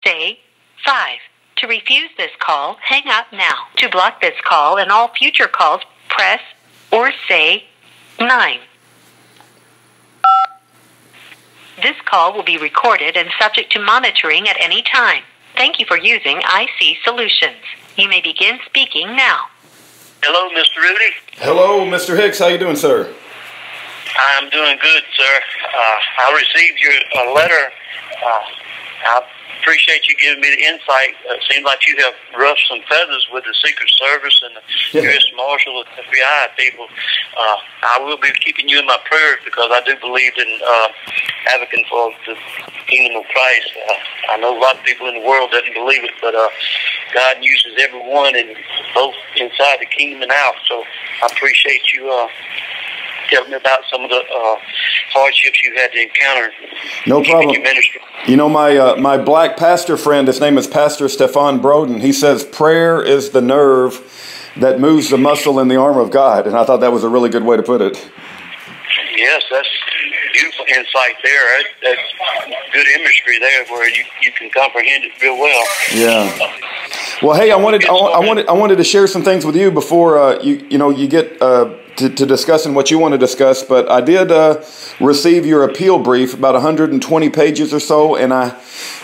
say 5. To refuse this call, hang up now. To block this call and all future calls, press or say 9. This call will be recorded and subject to monitoring at any time. Thank you for using IC Solutions. You may begin speaking now. Hello, Mr. Rudy. Hello, Mr. Hicks. How you doing, sir? I'm doing good, sir. I received your letter. I appreciate you giving me the insight. It seems like you have ruffled some feathers with the Secret Service and the U.S. Marshal and FBI people. I will be keeping you in my prayers because I do believe in advocating for the kingdom of Christ. I know a lot of people in the world doesn't believe it, but God uses everyone, and both inside the kingdom and out. So I appreciate you telling me about some of the hardships you had to encounter. No problem. You know, my black pastor friend, his name is Pastor Stefan Broden. He says prayer is the nerve that moves the muscle in the arm of God, and I thought that was a really good way to put it. Yes, that's beautiful insight there. That's good imagery there, where you can comprehend it real well. Yeah. Well, hey, I wanted to share some things with you before you get to discussing what you want to discuss. But I did receive your appeal brief, about 120 pages or so, and I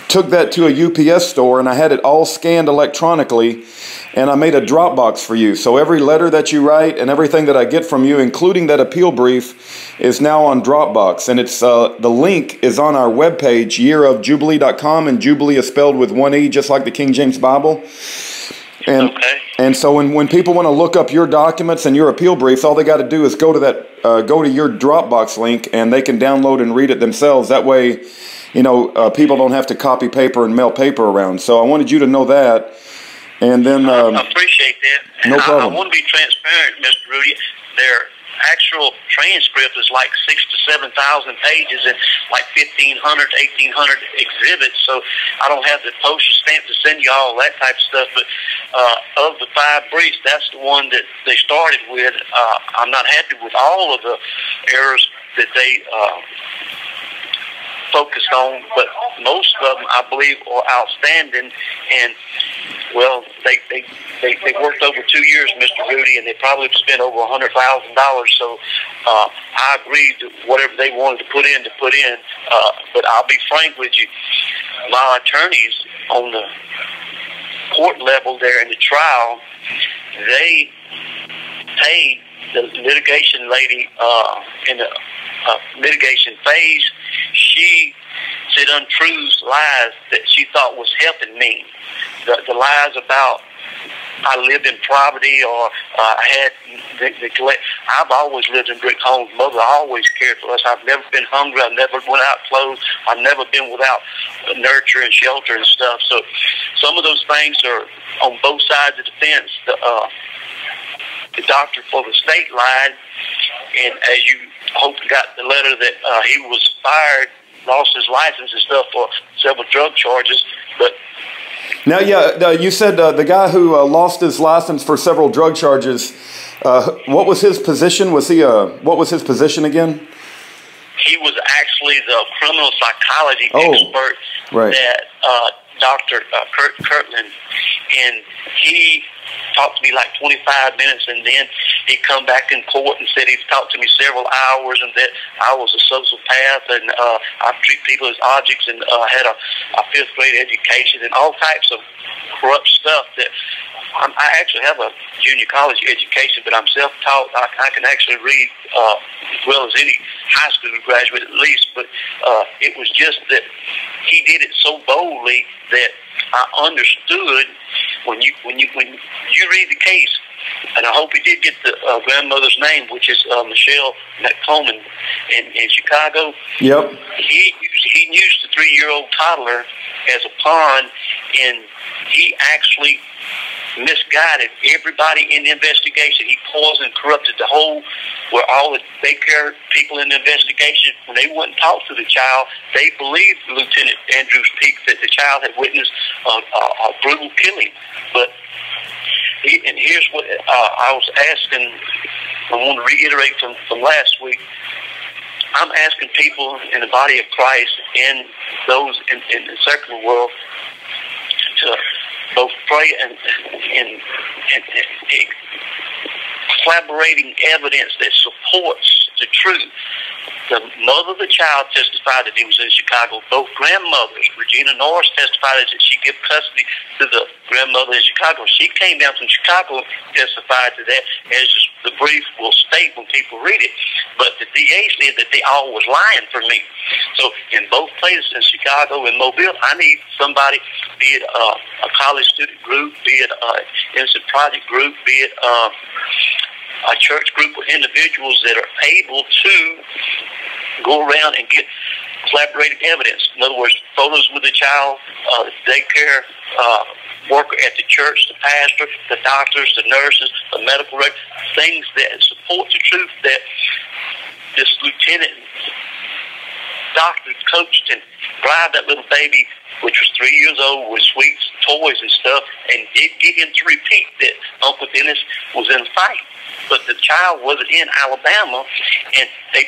took that to a UPS store and I had it all scanned electronically, and I made a Dropbox for you. So every letter that you write and everything that I get from you, including that appeal brief, is now on Dropbox. And it's the link is on our webpage, yearofjubilee.com, and Jubilee is spelled with one E, just like the King James Bible. And so when people want to look up your documents and your appeal briefs, all they got to do is go to your Dropbox link, and they can download and read it themselves. That way, people don't have to copy paper and mail paper around. So I wanted you to know that. And then I appreciate that. No problem. I want to be transparent, Mr. Rudy. Their actual transcript is like 6,000 to 7,000 pages and like 1,500 to 1,800 exhibits. So I don't have the postage stamp to send you all that type of stuff. But of the 5 briefs, that's the one that they started with. I'm not happy with all of the errors that they focused on, but most of them, I believe, are outstanding. And well, they worked over 2 years, Mr. Rudy, and they probably spent over $100,000. So I agreed to whatever they wanted to put in. But I'll be frank with you, my attorneys on the court level there in the trial, they paid the litigation lady in the litigation phase. She said untruths, lies that she thought was helping me. The lies about I lived in poverty or I had neglect. I've always lived in brick homes. Mother always cared for us. I've never been hungry. I've never without clothes. I've never been without nurture and shelter and stuff. So some of those things are on both sides of the fence. The doctor for the state lied, and as you hope got the letter that he was fired, lost his license and stuff for several drug charges. But now, you said the guy who lost his license for several drug charges. What was his position? What was his position again? He was actually the criminal psychology expert that Dr. Kirtland, and he talked to me like 25 minutes, and then he come back in court and said he'd talked to me several hours, and that I was a sociopath, and I treat people as objects, and had a 5th grade education, and all types of corrupt stuff that I actually have a junior college education, but I'm self-taught. I can actually read as well as any high school graduate at least, but it was just that he did it so boldly that I understood when you read the case, and I hope he did get the grandmother's name, which is Michelle McColeman in Chicago. Yep. He used the 3-year-old toddler as a pawn, and he actually misguided everybody in the investigation. He poisoned and corrupted the whole, where all the daycare people in the investigation, when they went and talked to the child, they believed Lieutenant Andrews Peak that the child had witnessed a brutal killing. But and here's what I was asking, I want to reiterate from last week. I'm asking people in the body of Christ and those in the secular world pray and collaborating evidence that supports the truth. The mother of the child testified that he was in Chicago. Both grandmothers, Regina Norris testified that she gave custody to the grandmother in Chicago. She came down from Chicago and testified to that, as the brief will state when people read it. But the DA said that they all was lying for me. So in both places, in Chicago and Mobile, I need somebody, be it a college student group, be it an innocent project group, be it a church group of individuals that are able to go around and get collaborative evidence. In other words, photos with the child, daycare worker at the church, the pastor, the doctors, the nurses, the medical record, things that support the truth that this lieutenant doctor coached and bribed that little baby, which was 3 years old, with sweets, toys, and stuff, and did get him to repeat that Uncle Dennis was in a fight. But the child wasn't in Alabama, and they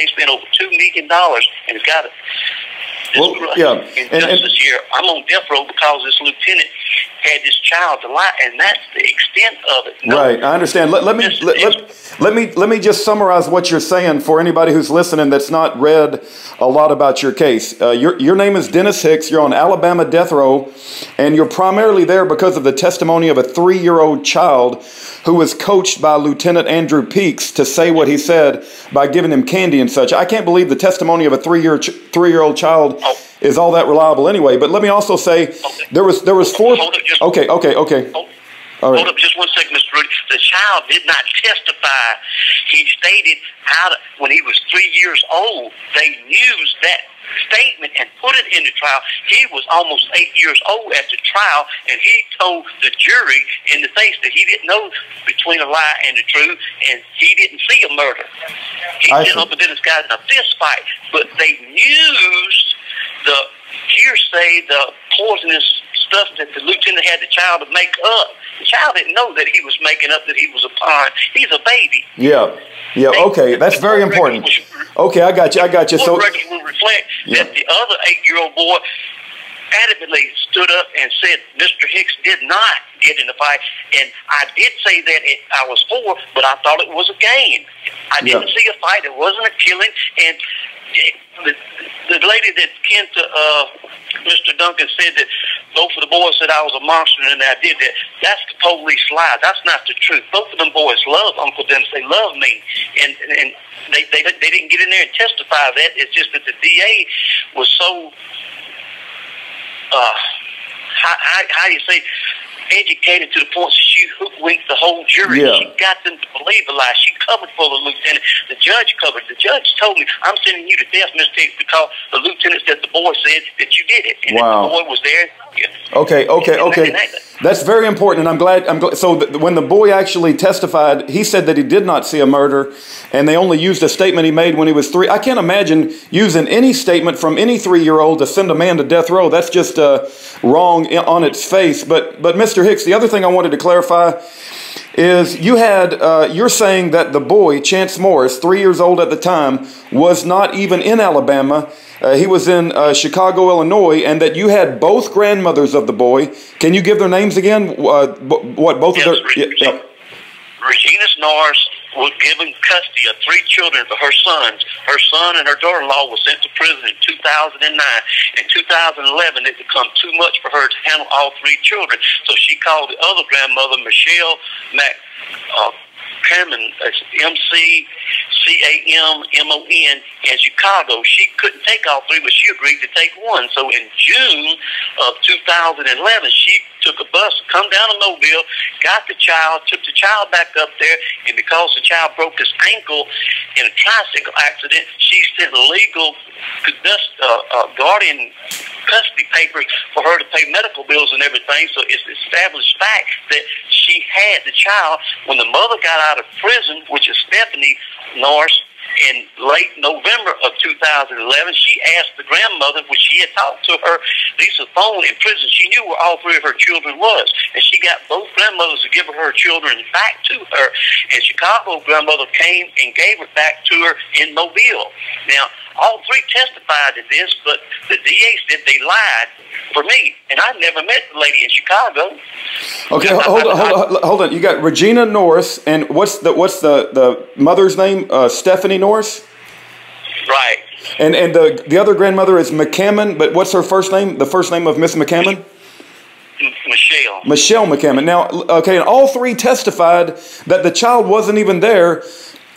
spent over $2 million and got it. This year, I'm on death row because this lieutenant had this child to lie, and that's the extent of it. Right, I understand. Let me just summarize what you're saying for anybody who's listening that's not read a lot about your case. Your name is Dennis Hicks. You're on Alabama death row, and you're primarily there because of the testimony of a 3-year-old child who was coached by Lieutenant Andrew Peaks to say what he said by giving him candy and such. I can't believe the testimony of a 3-year-old child is all that reliable anyway. But let me also say there was 4. Okay. All right. Hold up just one second, Mr. Rudy. The child did not testify. He stated when he was 3 years old, they used that statement and put it in the trial. He was almost 8 years old at the trial, and he told the jury in the face that he didn't know between a lie and the truth, and he didn't see a murder. He said Uncle Dennis got in a fist fight, but they used the hearsay, the poisonous stuff that the lieutenant had the child to make up. The child didn't know that he was making up that he was a pawn. He's a baby. Yeah. Okay, that's very important. Okay, I got you. So the records will reflect that the other 8-year-old boy adamantly stood up and said Mr. Hicks did not get in the fight. And I did say that I was 4, but I thought it was a game. I didn't see a fight. It wasn't a killing. And the lady that came to Mr. Duncan said that both of the boys said I was a monster and I did that. That's the police lie. That's not the truth. Both of them boys love Uncle Dennis. They love me. And they didn't get in there and testify that. It's just that the DA was so, how do you say, educated to the point that she hoodwinked the whole jury. Yeah. She got them to believe a lie. She covered for the lieutenant. The judge covered. The judge told me, I'm sending you to death, Mr. Hicks, because the lieutenant said the boy said that you did it. And the boy was there. Okay. That's very important, and I'm glad. So when the boy actually testified, he said that he did not see a murder, and they only used a statement he made when he was 3. I can't imagine using any statement from any 3-year-old to send a man to death row. That's just wrong on its face. But Mr. Hicks, the other thing I wanted to clarify is you're saying that the boy, Chance Morris, 3 years old at the time, was not even in Alabama. He was in Chicago, Illinois, and that you had both grandmothers of the boy. Can you give their names again? Both of their... Regina Norris was given custody of 3 children for her sons. Her son and her daughter-in-law were sent to prison in 2009. In 2011, it became too much for her to handle all 3 children. So she called the other grandmother, Michelle Cameron, McCamon, in Chicago. She couldn't take all 3, but she agreed to take 1. So in June of 2011, she took a bus, come down to Mobile, got the child, took the child back up there, and because the child broke his ankle in a tricycle accident, she sent legal guardian custody papers for her to pay medical bills and everything. So it's established fact that she had the child. When the mother got out of prison, which is Stephanie Norris, in late November of 2011, she asked the grandmother, which she had talked to her, Lisa Thone, in prison. She knew where all three of her children was, and she got both grandmothers to give her children back to her. And Chicago grandmother came and gave it back to her in Mobile. Now, all three testified to this, but the DA said they lied for me, and I never met the lady in Chicago. Okay, hold on. You got Regina Norris, and what's the mother's name? Stephanie Norris. Right. And the other grandmother is McCammon, but what's her first name? The first name of Miss McCammon? Michelle. Michelle McCammon. Now, okay, and all three testified that the child wasn't even there.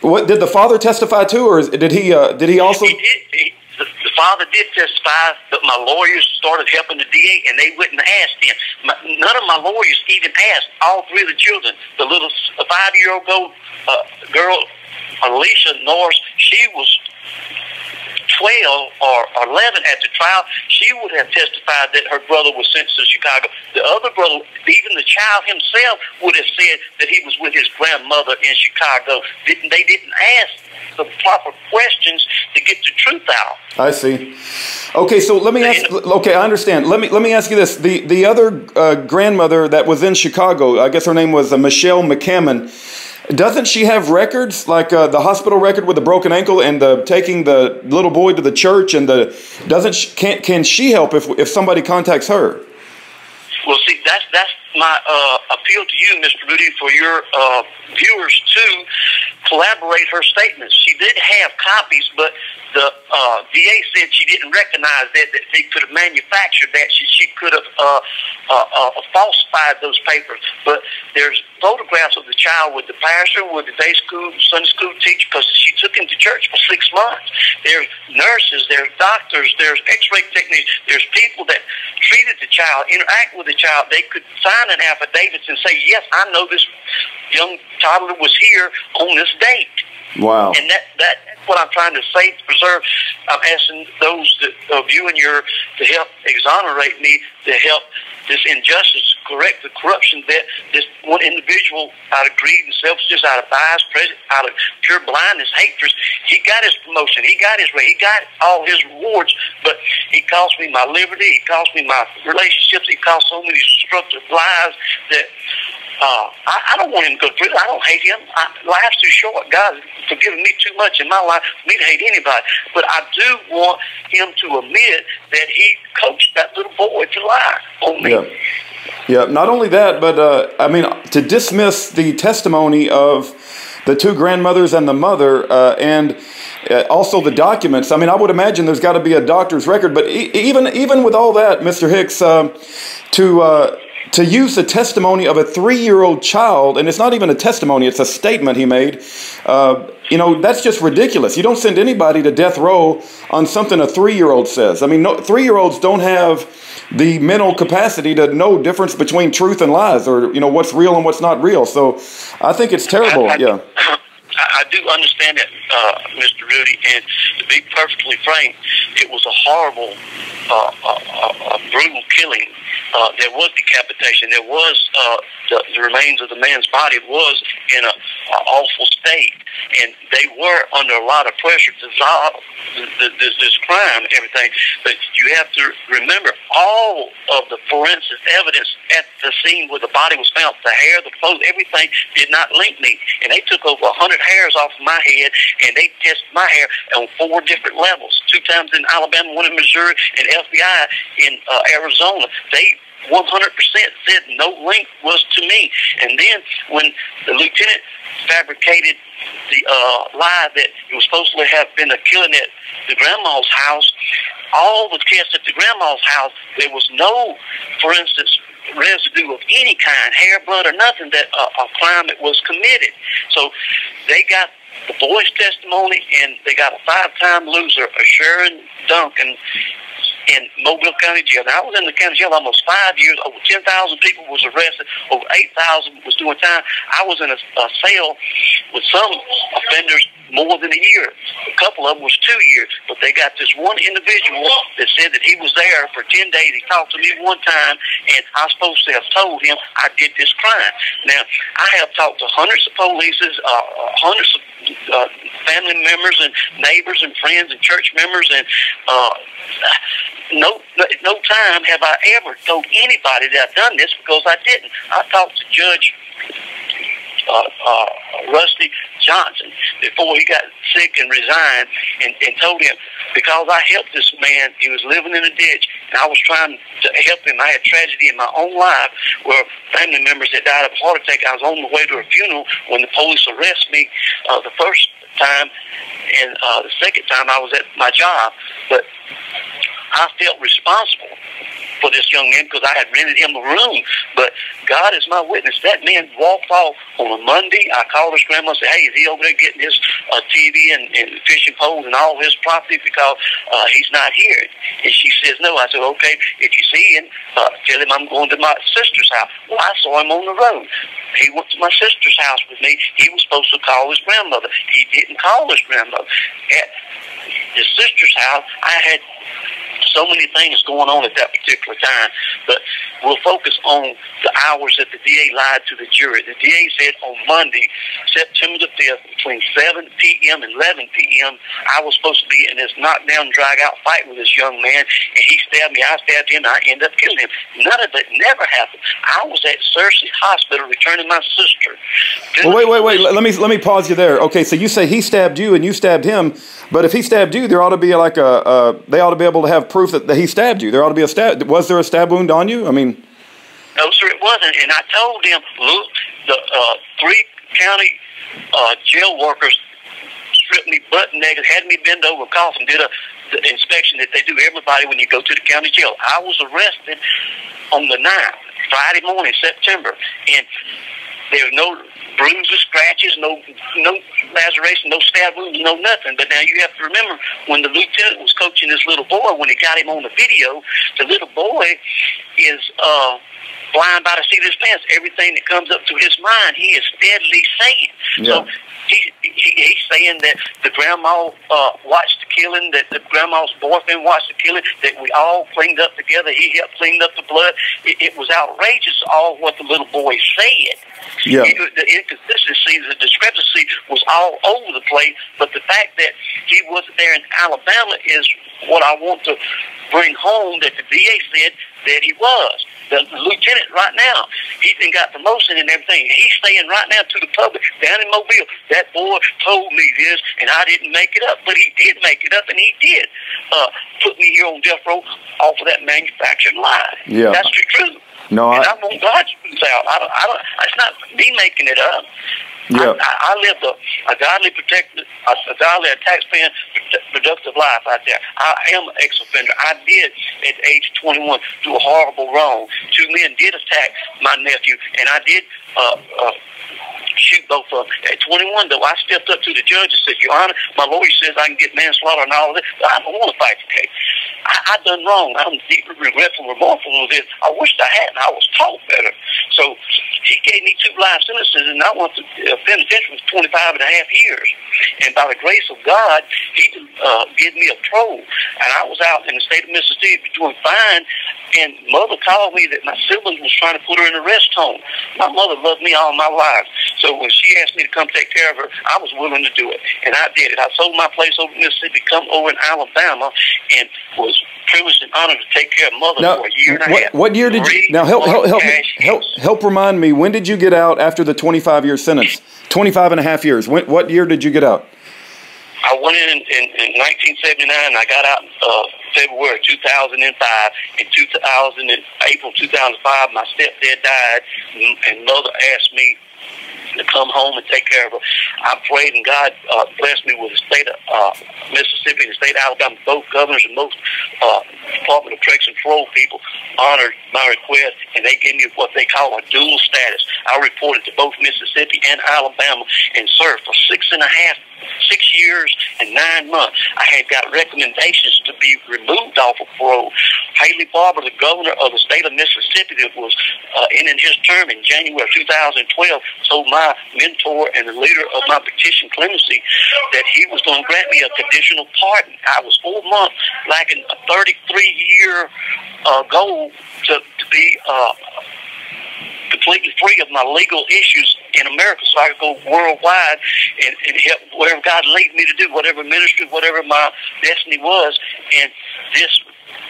What did the father testify to, or did he also? He did. The father did testify, but my lawyers started helping the DA, and they wouldn't ask him. None of my lawyers even asked all three of the children. The little 5-year-old girl, Alicia Norris, she was 12 or 11 at the trial. She would have testified that her brother was sent to Chicago. The other brother, even the child himself, would have said that he was with his grandmother in Chicago. They didn't ask the proper questions to get the truth out. I see. Okay, so let me ask. Okay, I understand. Let me ask you this: the other grandmother that was in Chicago, I guess her name was Michelle McCammon. Doesn't she have records like the hospital record with the broken ankle and taking the little boy to the church? And can she help if somebody contacts her? Well, see, that's my appeal to you, Mr. Rudy, for your viewers to collaborate her statements. She did have copies, but the VA said she didn't recognize that they could have manufactured that. She could have falsified those papers. But there's photographs of the child with the pastor, with the day school, Sunday school teacher, because she took him to church for 6 months. There's nurses, there's doctors, there's x-ray technicians, there's people that treated the child, interact with the child. They could sign an affidavit and say, yes, I know this young toddler was here on this date. Wow. And that's what I'm trying to say, to preserve. I'm asking those of you and to help exonerate me, to help this injustice, correct the corruption that this one individual, out of greed and selfishness, out of bias, out of pure blindness, hatred, he got his promotion, he got his raise, he got all his rewards, but he cost me my liberty, he cost me my relationships, he cost so many destructive lives that I don't want him to go through it. I don't hate him. Life's too short. God's forgiven me too much in my life for me to hate anybody. But I do want him to admit that he coached that little boy to lie on me. Yeah. Yeah. Not only that, but I mean, to dismiss the testimony of the two grandmothers and the mother, and also the documents. I mean, I would imagine there's got to be a doctor's record. But even with all that, Mr. Hicks, to use the testimony of a 3-year-old child, and it's not even a testimony, it's a statement he made, that's just ridiculous. You don't send anybody to death row on something a 3-year-old says. I mean, 3-year-olds don't have the mental capacity to know difference between truth and lies, or, what's real and what's not real. So I think it's terrible. Yeah. I do understand that, Mr. Rudy, and to be perfectly frank, it was a horrible, brutal killing. There was decapitation. There was the remains of the man's body was in an awful state, and they were under a lot of pressure to solve this crime and everything. But you have to remember, all of the forensic evidence at the scene where the body was found, the hair, the clothes, everything did not link me. And they took over 100 hairs off of my head, and they tested my hair on 4 different levels, 2 times in Alabama, 1 in Missouri, and FBI in Arizona. They 100% said no link was to me. And then when the lieutenant fabricated the lie that it was supposed to have been a killing at the grandma's house, all the tests at the grandma's house, there was no, for instance, residue of any kind, hair, blood, or nothing, that a crime that was committed. So they got the boy's testimony, and they got a 5-time loser, a Sharon Duncan, in Mobile County Jail. Now, I was in the county jail almost 5 years. Over 10,000 people was arrested. Over 8,000 was doing time. I was in a cell with some offenders more than a year. A couple of them was 2 years. But they got this one individual that said that he was there for 10 days. He talked to me one time, and I was supposed to have told him I did this crime. Now, I have talked to hundreds of police, hundreds of family members and neighbors and friends and church members, and no time have I ever told anybody that I've done this, because I didn't. I talked to Judge Rusty Johnson before he got sick and resigned, and told him, because I helped this man, he was living in a ditch, and I was trying to help him. I had tragedy in my own life where family members had died of a heart attack. I was on the way to a funeral when the police arrested me the first time, and the second time I was at my job. But I felt responsible for this young man because I had rented him a room. But God is my witness. That man walked off on a Monday. I called his grandma and said, hey, is he over there getting his TV and fishing poles and all his property, because he's not here? And she says, no. I said, okay, if you see him, tell him I'm going to my sister's house. Well, I saw him on the road. He went to my sister's house with me. He was supposed to call his grandmother. He didn't call his grandmother. At his sister's house, I had so many things going on at that particular time, but we'll focus on the hours that the DA lied to the jury. The DA said on Monday, September the 5th, between 7 p.m. and 11 p.m., I was supposed to be in this knockdown, drag-out fight with this young man, and he stabbed me, I stabbed him, and I ended up killing him. None of it never happened. I was at Cersei Hospital returning my sister. Well, wait. Let me pause you there. Okay, so you say he stabbed you and you stabbed him, but if he stabbed you, there ought to be like they ought to be able to have proof that he stabbed you. There ought to be a stab. Was there a stab wound on you? I mean, no, sir, it wasn't. And I told them, look, the 3 county jail workers stripped me butt naked, had me bend over, cough, and did the inspection that they do everybody when you go to the county jail. I was arrested on the 9th, Friday morning, September, and there were no bruises, scratches, no laceration, no stab wounds, no nothing. But now you have to remember, when the lieutenant was coaching this little boy, when he got him on the video, the little boy is flying by the seat of his pants. Everything that comes up to his mind, he is steadily saying. Yeah. So he's saying that the grandma watched the killing, that the grandma's boyfriend watched the killing, that we all cleaned up together. He helped clean up the blood. It was outrageous, all what the little boy said. Yeah. The inconsistency, the discrepancy was all over the place, but the fact that he wasn't there in Alabama is what I want to bring home, that the DA said that he was. The lieutenant right now, he's been got promotion and everything. He's saying right now to the public down in Mobile, that boy told me this, and I didn't make it up. But he did make it up, and he did put me here on death row off of that manufactured lie. Yeah. That's the truth. No, and I want God's truth out. I don't. It's not me making it up. Yeah. I lived a godly, protected, a godly, taxpaying, productive life out there. I am an ex-offender. I did, at age 21, do a horrible wrong. 2 men did attack my nephew, and I did shoot both of them. At 21, though, I stepped up to the judge and said, Your Honor, my lawyer says I can get manslaughter and all of this, but I don't want to fight the case. I done wrong. I'm deeply regretful and remorseful of this. I wished I hadn't. I was taught better. So he gave me 2 life sentences, and I went to penitentiary for 25 and a half years. And by the grace of God, he gave me a parole. And I was out in the state of Mississippi doing fine, and mother called me that my siblings was trying to put her in a rest home. My mother loved me all my life. So when she asked me to come take care of her, I was willing to do it. And I did it. I sold my place over in Mississippi, come over in Alabama, and was privileged and honored to take care of mother for a year and a half. What year did you... Now, help remind me, when did you get out after the 25-year sentence? 25 and a half years. What year did you get out? I went in 1979. I got out February 2005. In April 2005, my stepdad died, and mother asked me to come home and take care of her. I prayed, and God blessed me with the state of Mississippi and the state of Alabama. Both governors and most Department of Corrections and Parole people honored my request, and they gave me what they call a dual status. I reported to both Mississippi and Alabama and served for 6 years and 9 months. I had got recommendations to be removed off of parole. Haley Barber, the governor of the state of Mississippi, that was ending his term in January of 2012, told my mentor and the leader of my petition clemency that he was going to grant me a conditional pardon. I was 4 months lacking a 33-year goal to be completely free of my legal issues in America so I could go worldwide and help whatever God laid me to do, whatever ministry, whatever my destiny was. And this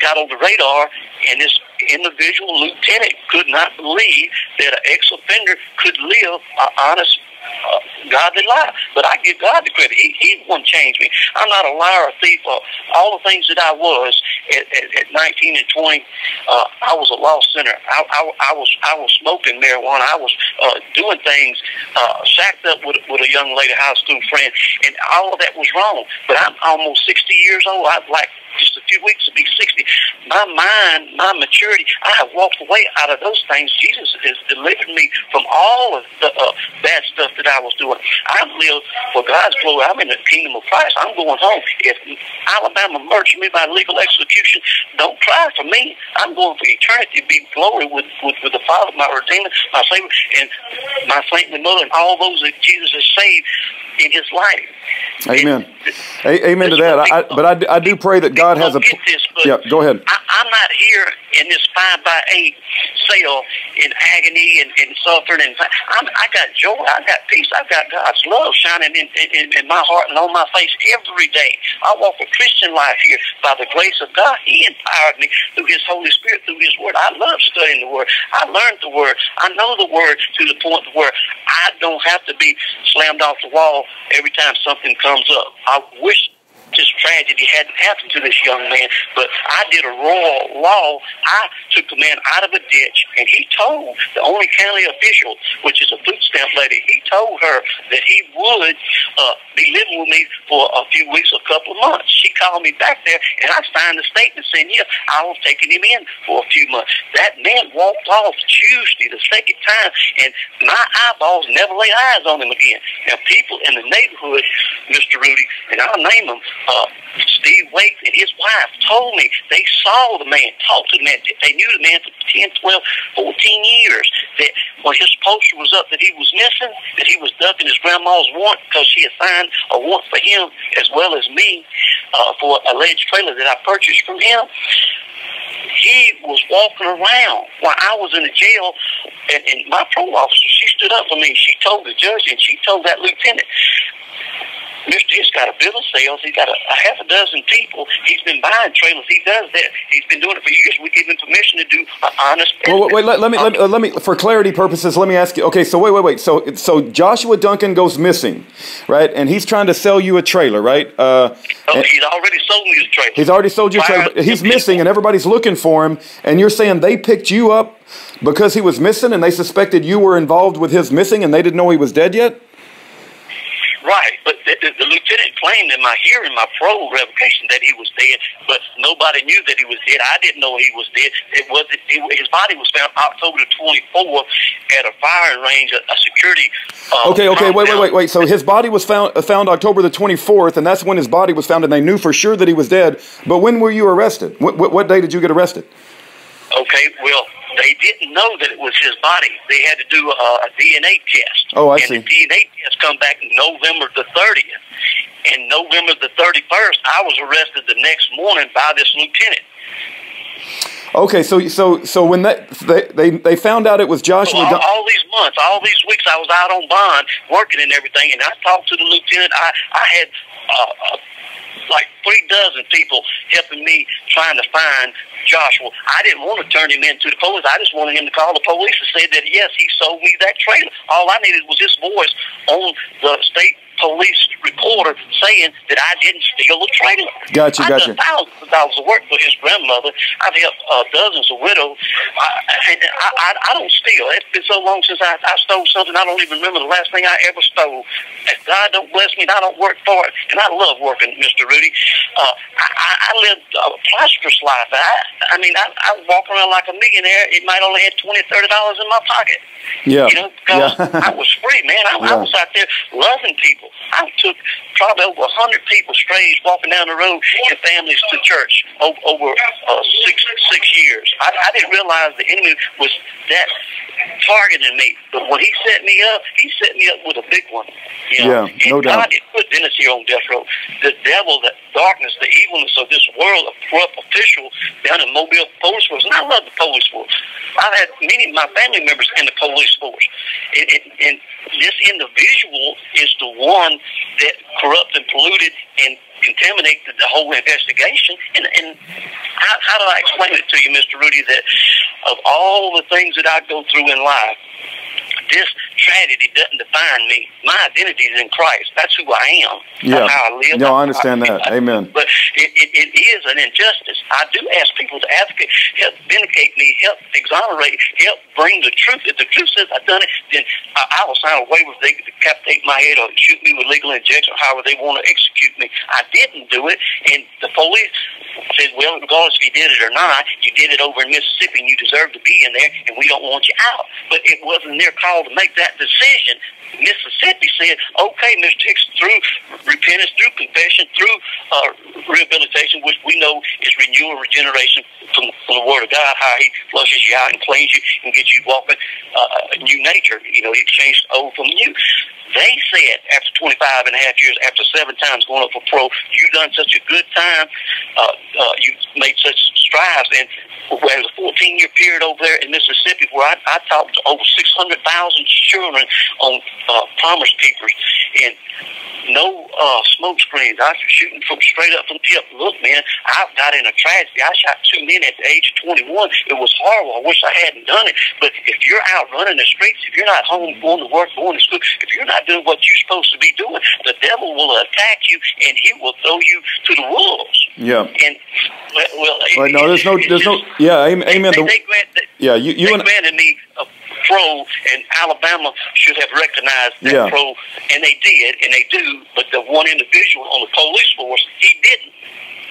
got on the radar, and this individual lieutenant could not believe that an ex-offender could live an honest, godly life. But I give God the credit. He the one changed me. I'm not a liar, a thief, all the things that I was at 19 and 20. I was a lost sinner. I was smoking marijuana. I was doing things, shacked up with a young lady, high school friend, and all of that was wrong. But I'm almost 60 years old. I'd like just a few weeks to be 60. My mind, my maturity, I have walked away out of those things. Jesus has delivered me from all of the bad stuff that I was doing. I live for God's glory. I'm in the kingdom of Christ. I'm going home. If Alabama murders me by legal execution, don't cry for me. I'm going for eternity to be glory with the Father, my Redeemer, my Savior, and my saintly mother, and all those that Jesus has saved in His life. Amen. Amen to that. But I do pray that God has a... Yeah, go ahead. I'm not here in this 5x8 cell in agony and suffering. And I got joy. I got peace. I've got God's love shining in my heart and on my face every day. I walk a Christian life here by the grace of God. He empowered me through His Holy Spirit, through His Word. I love studying the Word. I learned the Word. I know the Word to the point where I don't have to be slammed off the wall every time something comes up. I wish this tragedy hadn't happened to this young man, but I did a royal law. I took the man out of a ditch, and he told the only county official, which is a food stamp lady, he told her that he would be living with me for a few weeks, a couple of months. She called me back there, and I signed a statement saying, yes, I was taking him in for a few months. That man walked off Tuesday, the second time, and my eyeballs never laid eyes on him again. Now, people in the neighborhood, Mr. Rudy, and I'll name them, Steve Waite and his wife told me they saw the man, talked to the man. They knew the man for 10, 12, 14 years. That when his poster was up that he was missing, that he was ducking his grandma's warrant because she assigned a warrant for him as well as me for an alleged trailer that I purchased from him. He was walking around while I was in the jail, and my parole officer, she stood up for me. She told the judge, and she told that lieutenant, Mr. Hicks got a bill of sales. He's got a half a dozen people. He's been buying trailers. He does that. He's been doing it for years. We give him permission to do an honest business. Well, wait, let me, for clarity purposes, let me ask you. Okay, so wait. So Joshua Duncan goes missing, right? And he's trying to sell you a trailer, right? He's already sold me his trailer. He's already sold you a trailer. But he's missing, and everybody's looking for him. And you're saying they picked you up because he was missing, and they suspected you were involved with his missing, and they didn't know he was dead yet? Right, but the lieutenant claimed in my hearing, my parole revocation, that he was dead, but nobody knew that he was dead. I didn't know he was dead. His body was found October the 24th at a firing range, a security. Okay, wait. So his body was found October the 24th, and that's when his body was found, and they knew for sure that he was dead. But when were you arrested? What day did you get arrested? Okay, well, they didn't know that it was his body. They had to do a DNA test. Oh, I see. And the DNA test come back November the 30th. And November the 31st, I was arrested the next morning by this lieutenant. Okay, so when they found out it was Joshua... So all these months, all these weeks, I was out on bond working and everything, and I talked to the lieutenant. I had like 3 dozen people helping me trying to find Joshua. I didn't want to turn him into the police. I just wanted him to call the police and say that, yes, he sold me that trailer. All I needed was his voice on the state police reporter saying that I didn't steal a trailer. Gotcha. I've done thousands of dollars of work for his grandmother. I've helped dozens of widows. I don't steal. It's been so long since I stole something, I don't even remember the last thing I ever stole. If God don't bless me, I don't work for it. And I love working, Mr. Rudy. I lived a prosperous life. I was walking around like a millionaire. It might only have $20, $30 in my pocket. Yeah. You know, because I was free, man. I was out there loving people. I took probably over 100 people strayed walking down the road and families to church over 6 years. I didn't realize the enemy was that targeting me. But when he set me up with a big one. You know? Yeah, no doubt. God had put Dennis here on death row. The devil, the darkness, the evilness of this world, a corrupt official down in Mobile Police Force. And I love the police force. I've had many of my family members in the police force. And this individual is the one that corrupted and polluted and contaminated the whole investigation. And how do I explain it to you, Mr. Rudy, that of all the things that I go through in life, this tragedy doesn't define me. My identity is in Christ. That's who I am. Yeah. That's how I live. No, I understand that. Amen. But it is an injustice. I do ask people to advocate, help vindicate me, help exonerate, help bring the truth. If the truth says I've done it, then I will sign a waiver if they decapitate my head or shoot me with legal injection, however they want to execute me. I didn't do it, and the police said, well, regardless if you did it or not, you did it over in Mississippi, and you deserve to be in there, and we don't want you out. But it wasn't their call to make that decision. Mississippi said, okay, Mr. Hicks, through repentance, through confession, through rehabilitation, which we know is renewal, regeneration from the Word of God, how He flushes you out and cleans you and gets you walking a new nature. You know, He exchanged old from new. They said after 25 and a half years, after 7 times going up for parole, you done such a good time, you made such strides, and there was a 14-year period over there in Mississippi where I talked to over 600,000 children on promise papers, and no smoke screens. I was shooting from straight up from the hip. Look, man, I got in a tragedy. I shot 2 men at the age of 21. It was horrible. I wish I hadn't done it. But if you're out running the streets, if you're not home going to work, going to school, if you're not doing what you're supposed to be doing, the devil will attack you and he will throw you to the wolves. Yeah. And yeah, amen. They granted me a pro, and Alabama should have recognized that pro, and they did, and they do. But the one individual on the police force, he didn't.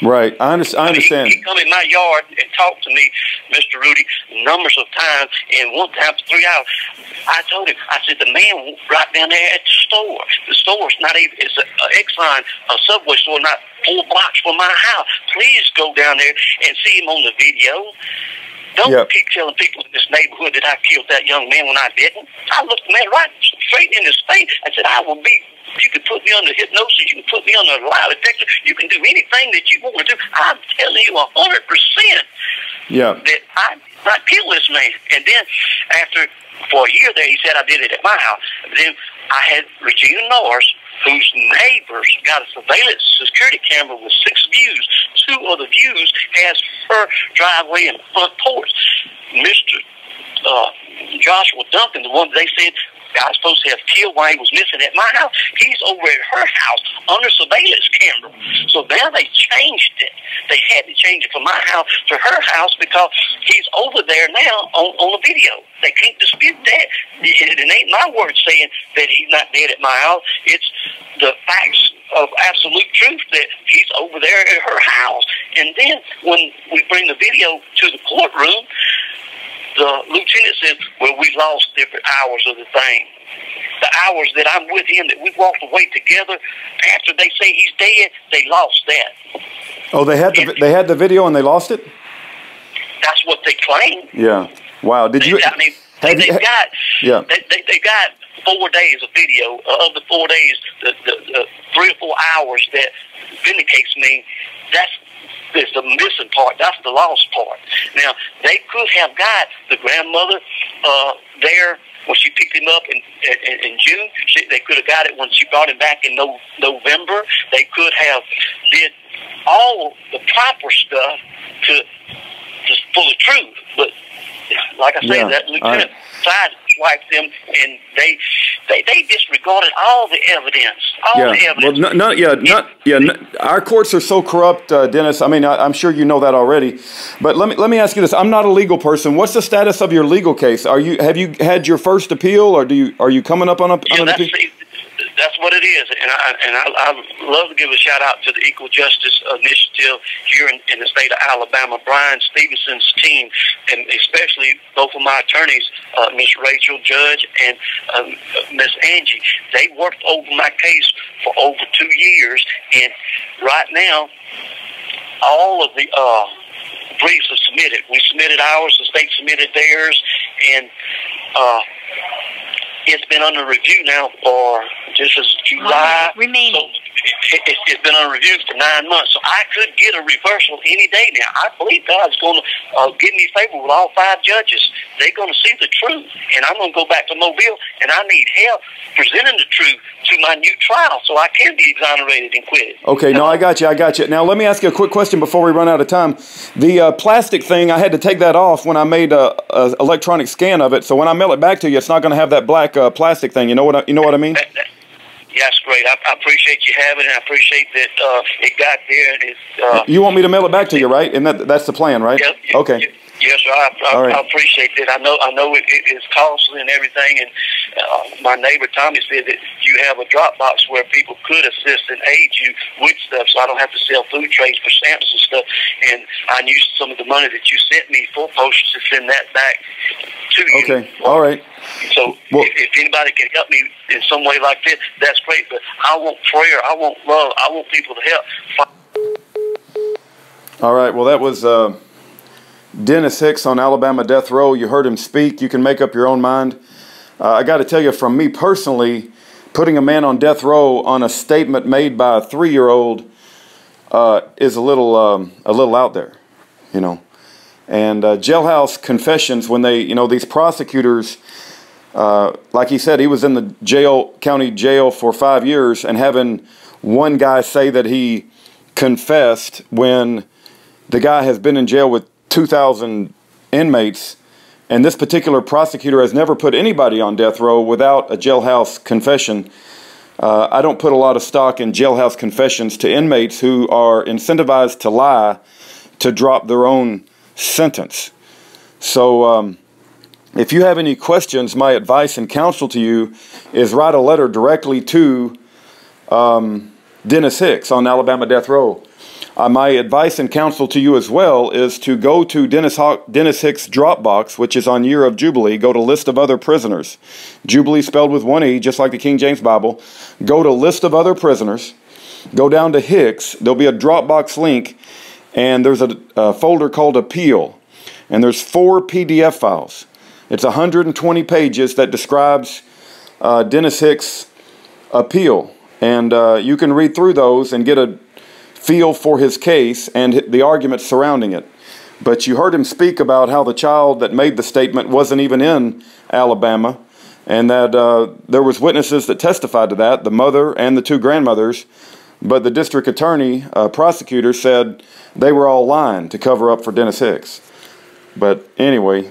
Right, I understand. He come in my yard and talked to me, Mr. Rudy, numbers of times, and one time for 3 hours. I told him, I said, the man right down there at the store. The store's not even, it's an Exxon, a Subway store, not 4 blocks from my house. Please go down there and see him on the video. Don't keep telling people in this neighborhood that I killed that young man when I didn't. I looked the man right straight in his face. I said, I will be, you can put me under hypnosis, you can put me under a lie detector, you can do anything that you want to do. I'm telling you 100% that I did not kill this man. And then for a year there, he said I did it at my house. Then I had Regina Norris, whose neighbors got a surveillance security camera with 6 views. 2 of the views has her driveway and front porch. Mr. Joshua Duncan, the one they said I was supposed to have killed while he was missing at my house, he's over at her house under surveillance camera. So now they changed it. They had to change it from my house to her house because he's over there now on the video. They can't dispute that. It ain't my word saying that he's not dead at my house. It's the facts of absolute truth that he's over there at her house. And then when we bring the video to the courtroom, the lieutenant said, well, we lost different hours of the thing. The hours that I'm with him, that we walked away together, after they say he's dead, they lost that. Oh, they had the video and they lost it? That's what they claim. Yeah. Wow. They got 4 days of video. Of the 4 days, the 3 or 4 hours that vindicates me, that's the missing part. That's the lost part. Now, they could have got the grandmother there when she picked him up in June. They could have got it when she brought him back in November. They could have did all the proper stuff to just for the truth. But like I say, that lieutenant sideswiped them, and they disregarded all the evidence. Our courts are so corrupt, Dennis. I mean, I'm sure you know that already. But let me ask you this: I'm not a legal person. What's the status of your legal case? Have you had your first appeal, or are you coming up on an appeal? That's what it is, and I love to give a shout out to the Equal Justice Initiative here in the state of Alabama. Brian Stevenson's team, and especially both of my attorneys, Miss Rachel Judge and Miss Angie. They worked over my case for over 2 years, and right now, all of the briefs are submitted. We submitted ours, the state submitted theirs, and it's been under review now for, this is July. Remaining. it's been under review for 9 months, so I could get a reversal any day now. I believe God's going to give me favor with all 5 judges. They're going to see the truth, and I'm going to go back to Mobile, and I need help presenting the truth to my new trial so I can be exonerated and quitted. Okay, no, I got you. Now, let me ask you a quick question before we run out of time. The plastic thing, I had to take that off when I made a electronic scan of it, so when I mail it back to you, it's not going to have that black plastic thing. You know what I mean? Yeah, that's great. I appreciate you having it. I appreciate that it got there. And it's, you want me to mail it back to you, right? And that's the plan, right? Yep. Okay. Yes, sir. I appreciate that. I know it is costly and everything. And my neighbor Tommy said that you have a drop box where people could assist and aid you with stuff, so I don't have to sell food trays for stamps and stuff. And I used some of the money that you sent me for postage to send that back to you. Okay. All right. So if anybody can help me in some way like this, that's great. But I want prayer. I want love. I want people to help. All right. Well, that was Dennis Hicks on Alabama death row. You heard him speak. You can make up your own mind. I got to tell you, from me personally, putting a man on death row on a statement made by a 3-year-old is a little out there, you know. And jailhouse confessions, when they, these prosecutors, like he said, he was in the county jail for 5 years, and having one guy say that he confessed when the guy has been in jail with 2,000 inmates, and this particular prosecutor has never put anybody on death row without a jailhouse confession. I don't put a lot of stock in jailhouse confessions to inmates who are incentivized to lie to drop their own sentence. So if you have any questions, my advice and counsel to you is write a letter directly to Dennis Hicks on Alabama death row. My advice and counsel to you as well is to go to Dennis Hicks Dropbox, which is on Year of Jubilee. Go to List of Other Prisoners. Jubilee spelled with 1 E, just like the King James Bible. Go to List of Other Prisoners. Go down to Hicks. There'll be a Dropbox link, and there's a folder called Appeal. And there's 4 PDF files. It's 120 pages that describes Dennis Hicks' appeal. And you can read through those and get a feel for his case and the arguments surrounding it. But you heard him speak about how the child that made the statement wasn't even in Alabama, and that there was witnesses that testified to that, the mother and the 2 grandmothers, but the district attorney, prosecutor, said they were all lying to cover up for Dennis Hicks. But anyway,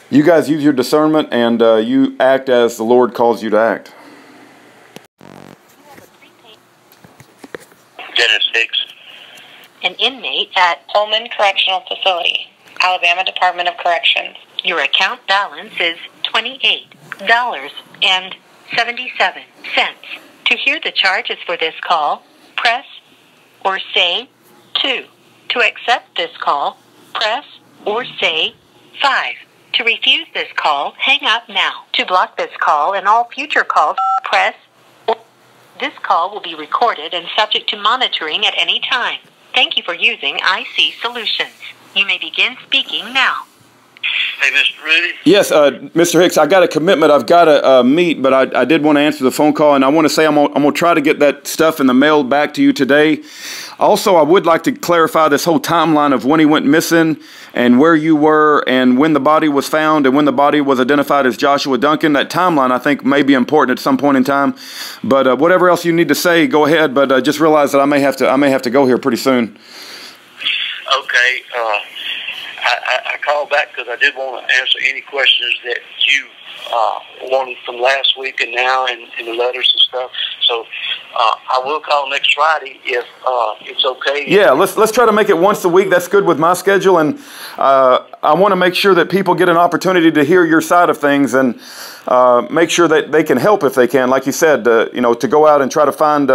you guys use your discernment, and you act as the Lord calls you to act. Dennis Hicks, An inmate at Pullman Correctional Facility, Alabama Department of Corrections. your account balance is $28.77. To hear the charges for this call, press or say 2. To accept this call, press or say 5. To refuse this call, hang up now. To block this call and all future calls, press or. This call will be recorded and subject to monitoring at any time. Thank you for using IC Solutions. You may begin speaking now. Hey, Mr. Rudy. Yes, Mr. Hicks, I got a commitment I've got to meet, but I did want to answer the phone call, and I want to say I'm going to try to get that stuff in the mail back to you today. Also, I would like to clarify this whole timeline of when he went missing and where you were and when the body was found and when the body was identified as Joshua Duncan. That timeline, I think, may be important at some point in time. But whatever else you need to say, go ahead. But just realize that I may have to go here pretty soon. Okay. I called back because I did want to answer any questions that you wanted from last week and now in the letters and stuff. So I will call next Friday if it's okay. Yeah, let's try to make it once a week. That's good with my schedule, and I want to make sure that people get an opportunity to hear your side of things and make sure that they can help if they can. Like you said, to go out and try to find.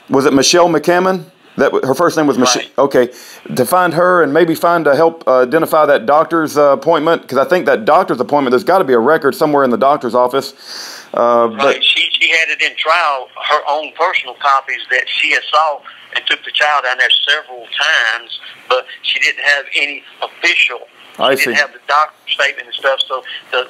Was it Michelle McCammon? Her first name was Michelle. Right. Okay, to find her and maybe help identify that doctor's appointment, because I think that doctor's appointment, there's got to be a record somewhere in the doctor's office. Right. But She had it in trial, her own personal copies that she had saw and took the child down there several times, but she didn't have any official I She see. didn't have the doctor's statement and stuff. So the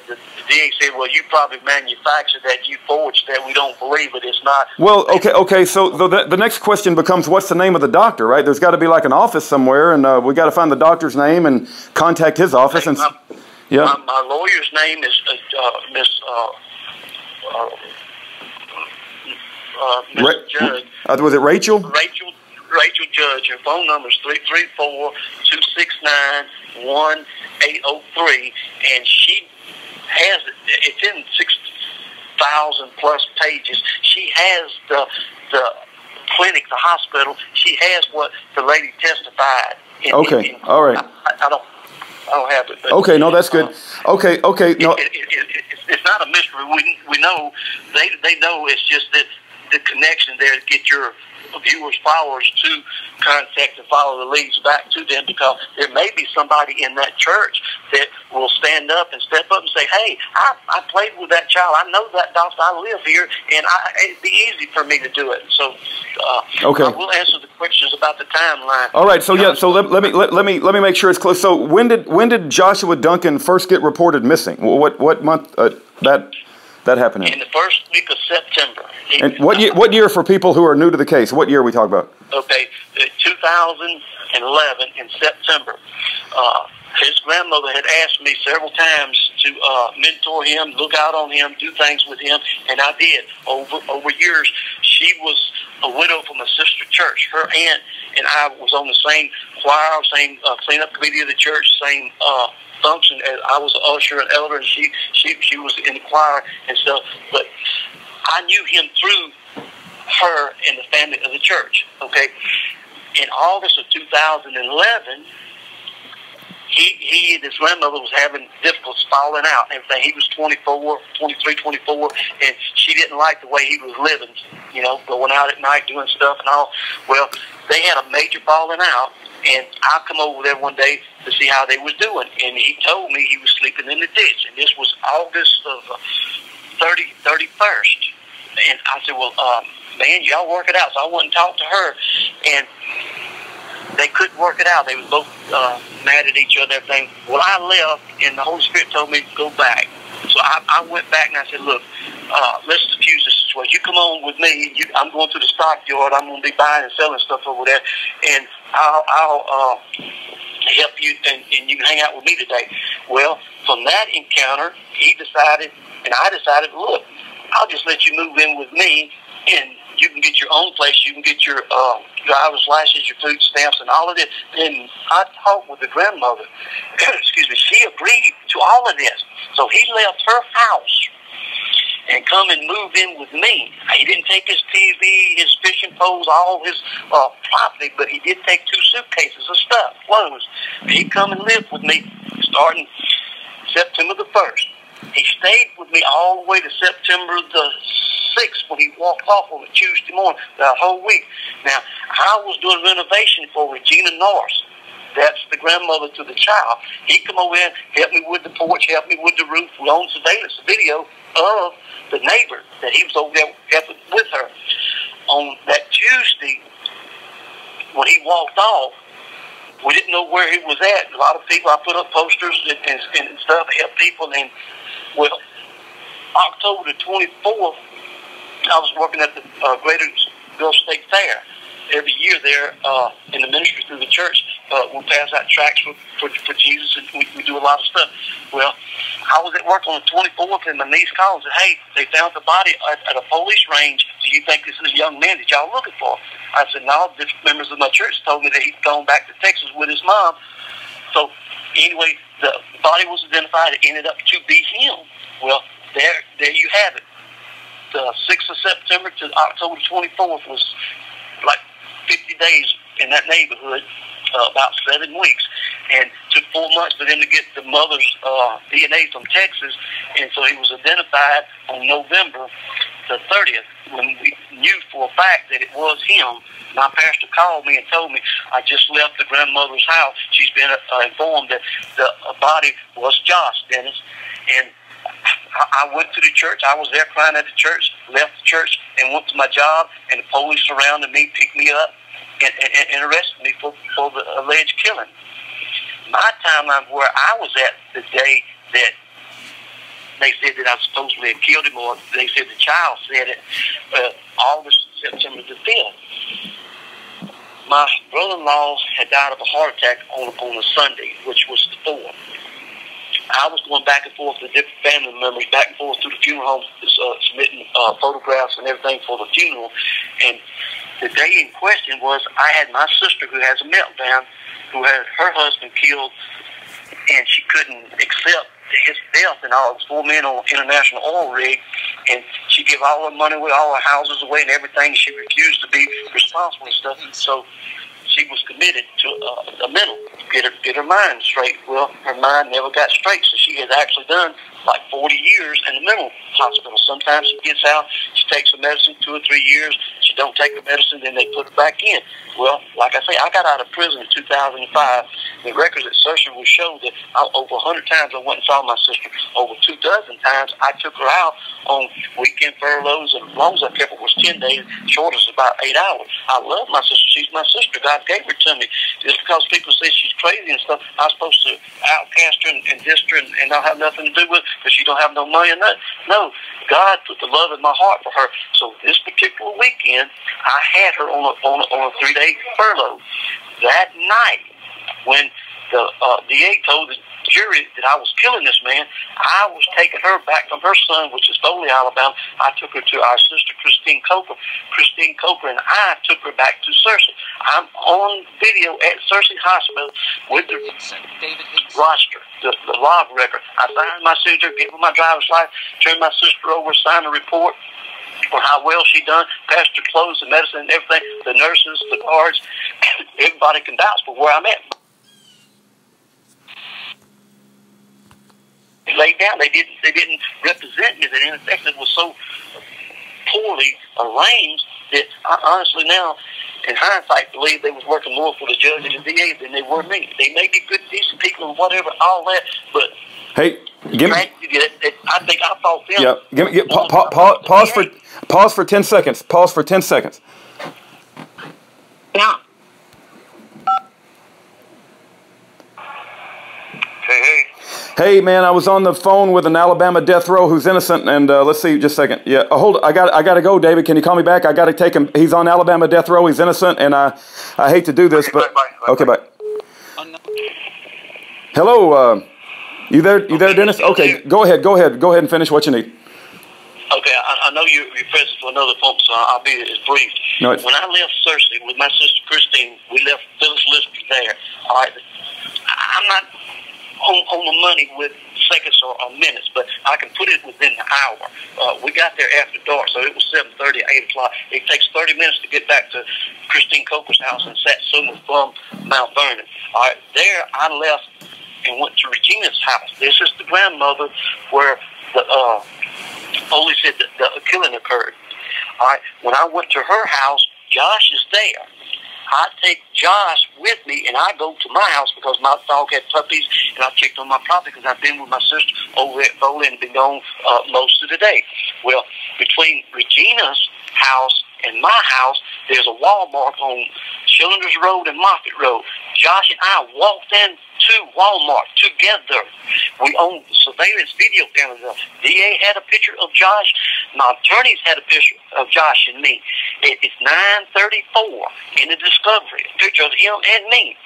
DA said, well, you probably manufactured that. You forged that. We don't believe it. It's not. Well, okay. So the next question becomes, what's the name of the doctor, right? There's got to be like an office somewhere, and we got to find the doctor's name and contact his office. And yeah, my lawyer's name is Miss Judge. Was it Rachel? Rachel Judge. Her phone number is 334-269-1803, and she has it's in 6,000 plus pages. She has the clinic, the hospital. She has what the lady testified. All right. I don't have it. But, okay, no, that's good. Okay. No, it's not a mystery. We know they know. It's just that the connection there to get your viewers, followers to contact and follow the leads back to them, because there may be somebody in that church that will stand up and step up and say, hey, I played with that child. I know that doctor. I live here, and it'd be easy for me to do it. So okay. I will answer the questions about the timeline. All right. So yeah. So let me make sure it's close. So when did Joshua Duncan first get reported missing? What month that happened in? In the first week of September. And what year for people who are new to the case? What year are we talking about? Okay, 2011 in September. His grandmother had asked me several times to mentor him, look out on him, do things with him, and I did. Over years, she was a widow from a sister church. Her aunt and I was on the same choir, same cleanup committee of the church, same function. As I was an usher and elder, and she was in the choir and stuff. But I knew him through her and the family of the church. Okay, in August of 2011, he and his grandmother was having difficulties falling out and everything. He was 24, and she didn't like the way he was living, going out at night doing stuff and all. Well, they had a major falling out, and I come over there one day to see how they was doing, and he told me he was sleeping in the ditch, and this was August of 31st. And I said, well, man, y'all work it out. So I went and talked to her, and they couldn't work it out. They were both mad at each other and everything. Well, I left, and the Holy Spirit told me to go back. So I went back, and I said, look, let's diffuse this situation. You come on with me. I'm going to the stockyard. I'm going to be buying and selling stuff over there, and I'll help you, and you can hang out with me today. Well, from that encounter, he decided, and I decided, look, I'll just let you move in with me, and you can get your own place. You can get your driver's license, your food stamps, and all of this. And I talked with the grandmother. Excuse me. She agreed to all of this. So he left her house and come and move in with me. He didn't take his TV, his fishing poles, all his property, but he did take 2 suitcases of stuff, clothes. He come and lived with me starting September the 1st. He stayed with me all the way to September the 6th when he walked off on a Tuesday morning, the whole week. Now, I was doing renovation for Regina Norris. That's the grandmother to the child. He come over in, helped me with the porch, helped me with the roof. We on surveillance video of the neighbor that he was over there helping with her. On that Tuesday, when he walked off, we didn't know where he was at. A lot of people, I put up posters and stuff to help people. And, well, October the 24th, I was working at the Greater Gulf State Fair. Every year there in the ministry through the church, we pass out tracts for Jesus, and we do a lot of stuff. Well, I was at work on the 24th, and my niece called and said, hey, they found the body at a police range. Do you think this is a young man that y'all looking for? I said, no, the members of my church told me that he'd gone back to Texas with his mom. So anyway, the body was identified. It ended up to be him. Well, there you have it. The 6th of September to October 24th was like 50 days in that neighborhood, about 7 weeks. And it took 4 months for them to get the mother's DNA from Texas. And so he was identified on November the 30th when we knew for a fact that it was him. My pastor called me and told me, I just left the grandmother's house. She's been informed that the body was Josh, Dennis. And I went to the church. I was there crying at the church, left the church, and went to my job, and the police surrounded me, picked me up, and arrested me for the alleged killing. my timeline where I was at the day that they said that I supposedly had killed him, or they said the child said it, August, September the 5th. My brother-in-law had died of a heart attack on a Sunday, which was the 4th. I was going back and forth with different family members, back and forth to the funeral home, submitting photographs and everything for the funeral. And the day in question was I had my sister who has a meltdown, who had her husband killed, and she couldn't accept his death and all. It was 4 men on an international oil rig, and she gave all her money away, all her houses away and everything. She refused to be responsible and stuff. So she was committed to a mental, get her mind straight. Well, her mind never got straight, so she has actually done like 40 years in the mental hospital. Sometimes she gets out, she takes her medicine 2 or 3 years, she don't take her medicine, then they put her back in. Well, like I say, I got out of prison in 2005. The records at Searcher will show that over 100 times I went and saw my sister. Over 24 times I took her out on weekend furloughs, and as long as I kept it was 10 days, short is about 8 hours. I love my sister. She's my sister. God gave her to me. Just because people say she's crazy and stuff, I'm supposed to outcast her and diss her and not have nothing to do with her because she don't have no money or nothing. No, God put the love in my heart for her. So this particular weekend, I had her on a 3-day furlough. That night, when the DA told the jury that I was killing this man, I was taking her back from her son, which is Foley, Alabama. I took her to our sister, Christine Coker. Christine Coker and I took her back to Searcy. I'm on video at Searcy Hospital with the roster, the log record. I signed my signature, gave her my driver's license, turned my sister over, signed a report on how well she done, passed her clothes, the medicine and everything, the nurses, the guards, everybody can vouch for where I'm at. Laid down. They didn't represent me. That in effect it was so poorly arranged that I honestly now, in hindsight, believe they was working more for the judge and the DA than they were me. They may be good, decent people and whatever, all that, but hey, give me. I think I thought them. Yeah, pause for 10 seconds. Pause for 10 seconds. Yeah. Hey. Hey man, I was on the phone with an Alabama death row who's innocent, and let's see, just a second. Yeah, hold. I got to go, David. Can you call me back? I got to take him. He's on Alabama death row. He's innocent, and I hate to do this, okay, but bye. Okay, bye. Hello, you there, Dennis? Okay, go ahead and finish what you need. Okay, I know you're present for another phone, so I'll be as brief. No, when I left Searcy with my sister Christine, we left Phyllis Lister there. All right, I'm not on the money with seconds or minutes, but I can put it within the hour. We got there after dark, so it was 7:30, 8 o'clock. It takes 30 minutes to get back to Christine Coker's house in Satsuma from Mount Vernon. All right, there I left and went to Regina's house. This is the grandmother where the police said that the killing occurred. All right, when I went to her house, Josh is there. I take Josh with me, and I go to my house because my dog had puppies, and I checked on my property because I've been with my sister over at Foley and been gone most of the day. Well, between Regina's house and my house, there's a Walmart on Children's Road and Moffett Road. Josh and I walked into Walmart together. We own surveillance video cameras. The DA had a picture of Josh. My attorneys had a picture of Josh and me. It's 9:34 in the discovery, a picture of him and me.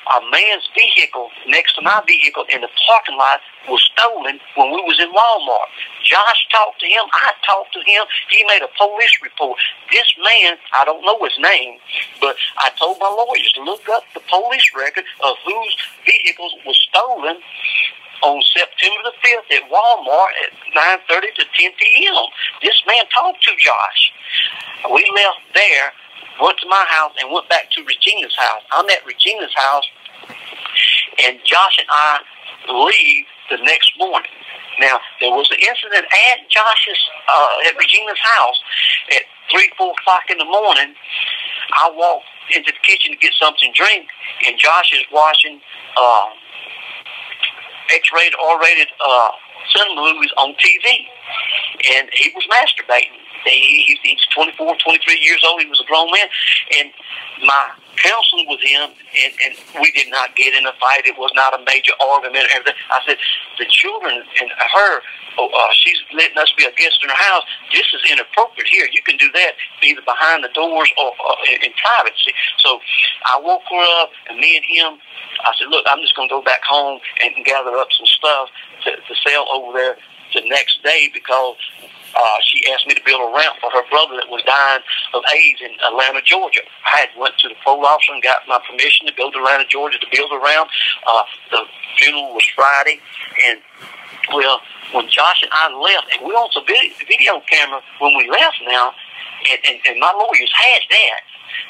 A man's vehicle next to my vehicle in the parking lot was stolen when we was in Walmart. Josh talked to him. I talked to him. He made a police report. This man, I don't know his name, but I told my lawyers to look up the police record of whose vehicles was stolen on September the 5th at Walmart at 9:30 to 10 p.m. This man talked to Josh. We left there, went to my house, and went back to Regina's house. I'm at Regina's house, and Josh and I leave the next morning. Now, there was an incident at at Regina's house at 3, 4 o'clock in the morning. I walked into the kitchen to get something to drink, and Josh is watching X-rated, R-rated cinema movies on TV, and he was masturbating. He's 24, 23 years old. He was a grown man, and my counseling with him, and we did not get in a fight. It was not a major argument. I said, the children and her, she's letting us be a guest in her house. This is inappropriate here. You can do that either behind the doors or in privacy. So I woke her up, and me and him, I said, look, I'm just going to go back home and gather up some stuff to sell over there the next day, because she asked me to build a ramp for her brother that was dying of AIDS in Atlanta, Georgia. I had went to the parole officer and got my permission to go to Atlanta, Georgia to build a ramp. The funeral was Friday, and well, when Josh and I left, and we on the video camera when we left now, and my lawyers had that,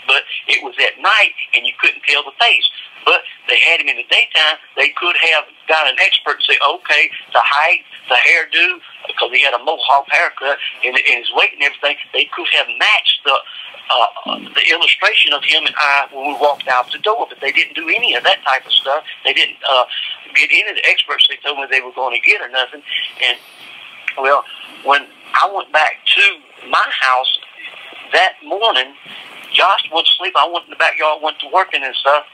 but it was at night, and you couldn't tell the face. But they had him in the daytime. They could have got an expert to say, okay, the height, the hairdo, because he had a mohawk haircut and his weight and everything. They could have matched the illustration of him and I when we walked out the door. But they didn't do any of that type of stuff. They didn't get any of the experts they told me they were going to get or nothing. And well, when I went back to my house that morning, Josh went to sleep. I went in the backyard, went to working and stuff.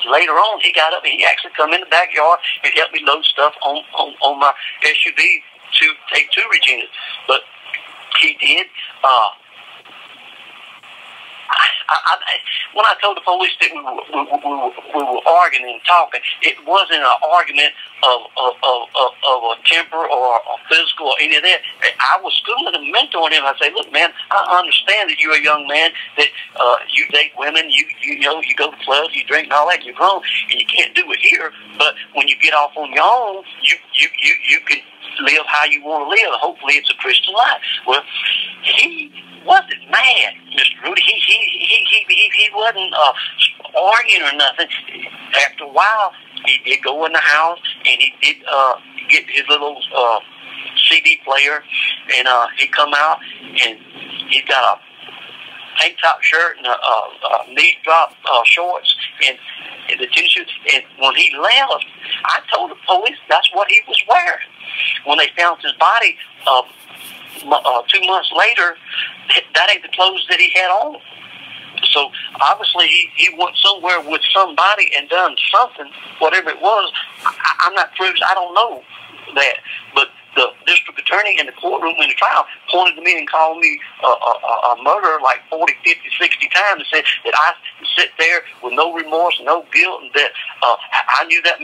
Later on, he got up and he actually come in the backyard and helped me load stuff on my SUV to take to Regina. But he did. When I told the police that we were arguing and talking, it wasn't an argument of a temper or a physical or any of that. I was schooling and mentoring him. I say, look, man, I understand that you're a young man, that you date women, you know, you go to clubs, you drink and all that, you're grown, and you can't do it here. But when you get off on your own, you can live how you want to live. Hopefully, it's a Christian life. Well, he wasn't mad, Mr. Rudy. He wasn't arguing or nothing. After a while, he did go in the house and he did get his little CD player, and he come out and he's got a tank top shirt and a knee drop shorts and the t-shirt. And when he left, I told the police that's what he was wearing. When they found his body 2 months later, that ain't the clothes that he had on. So obviously he went somewhere with somebody and done something, whatever it was. I'm not privy. I don't know that, but the district attorney in the courtroom in the trial pointed to me and called me a murderer like 40, 50, 60 times and said that I sit there with no remorse, no guilt, and that I knew that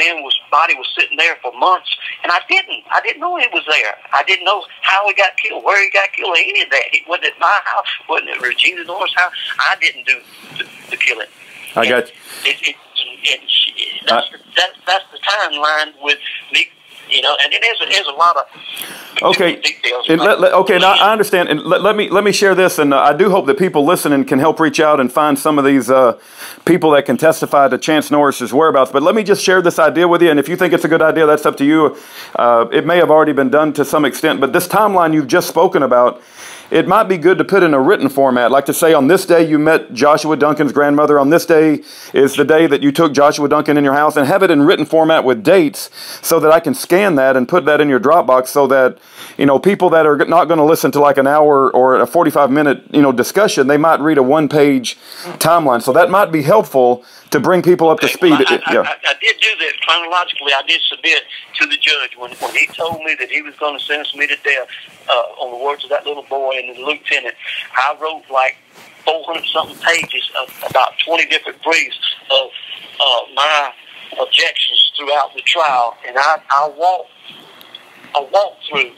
body was sitting there for months, and I didn't know he was there. I didn't know how he got killed, where he got killed, any of that. It wasn't at my house, wasn't at Regina Norris' house. I didn't do the killing. I got you. That's the timeline with me. You know, and there's a lot of details. Okay, now I understand. And let me share this, and I do hope that people listening can help reach out and find some of these people that can testify to Chance Norris's whereabouts. But let me just share this idea with you, and if you think it's a good idea, that's up to you. It may have already been done to some extent, but this timeline you've just spoken about, it might be good to put in a written format, like to say on this day you met Joshua Duncan's grandmother, on this day is the day that you took Joshua Duncan in your house, and have it in written format with dates so that I can scan that and put that in your Dropbox so that, you know, people that are not going to listen to like an hour or a 45-minute, you know, discussion, they might read a one-page timeline. So that might be helpful to bring people up to speed. I did do that chronologically. I did submit to the judge when he told me that he was going to sentence me to death on the words of that little boy and the lieutenant. I wrote like 400-something pages of about 20 different briefs of my objections throughout the trial, and I walked through,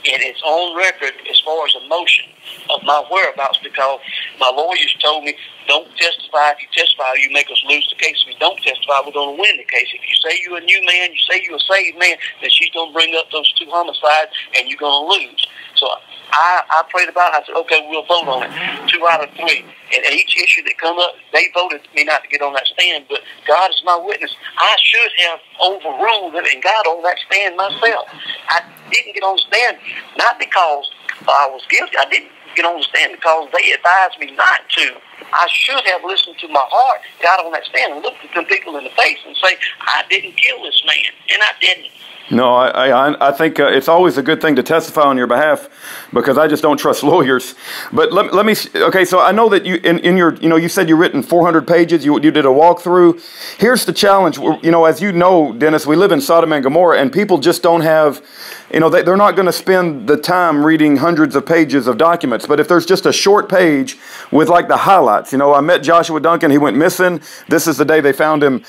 and it's on record as far as a motion of my whereabouts, because my lawyers told me, don't testify. If you testify, you make us lose the case. If you don't testify, we're going to win the case. If you say you're a new man, you say you're a saved man, then she's going to bring up those 2 homicides, and you're going to lose. So I prayed about it. I said, okay, we'll vote on it. 2 out of 3. And each issue that come up, they voted me not to get on that stand, but God is my witness. I should have overruled it and got on that stand myself. I didn't get on the stand, not because I was guilty. I didn't get on the stand because they advised me not to. I should have listened to my heart, got on that stand, and looked at them people in the face and say, I didn't kill this man, and I didn't. No, I think it's always a good thing to testify on your behalf because I just don't trust lawyers. But let me, okay, so I know that you, in your, you said you've written 400 pages, you did a walkthrough. Here's the challenge, as you know, Dennis, we live in Sodom and Gomorrah and people just don't have, they're not going to spend the time reading hundreds of pages of documents. But if there's just a short page with like the highlights, I met Joshua Duncan, he went missing. This is the day they found him.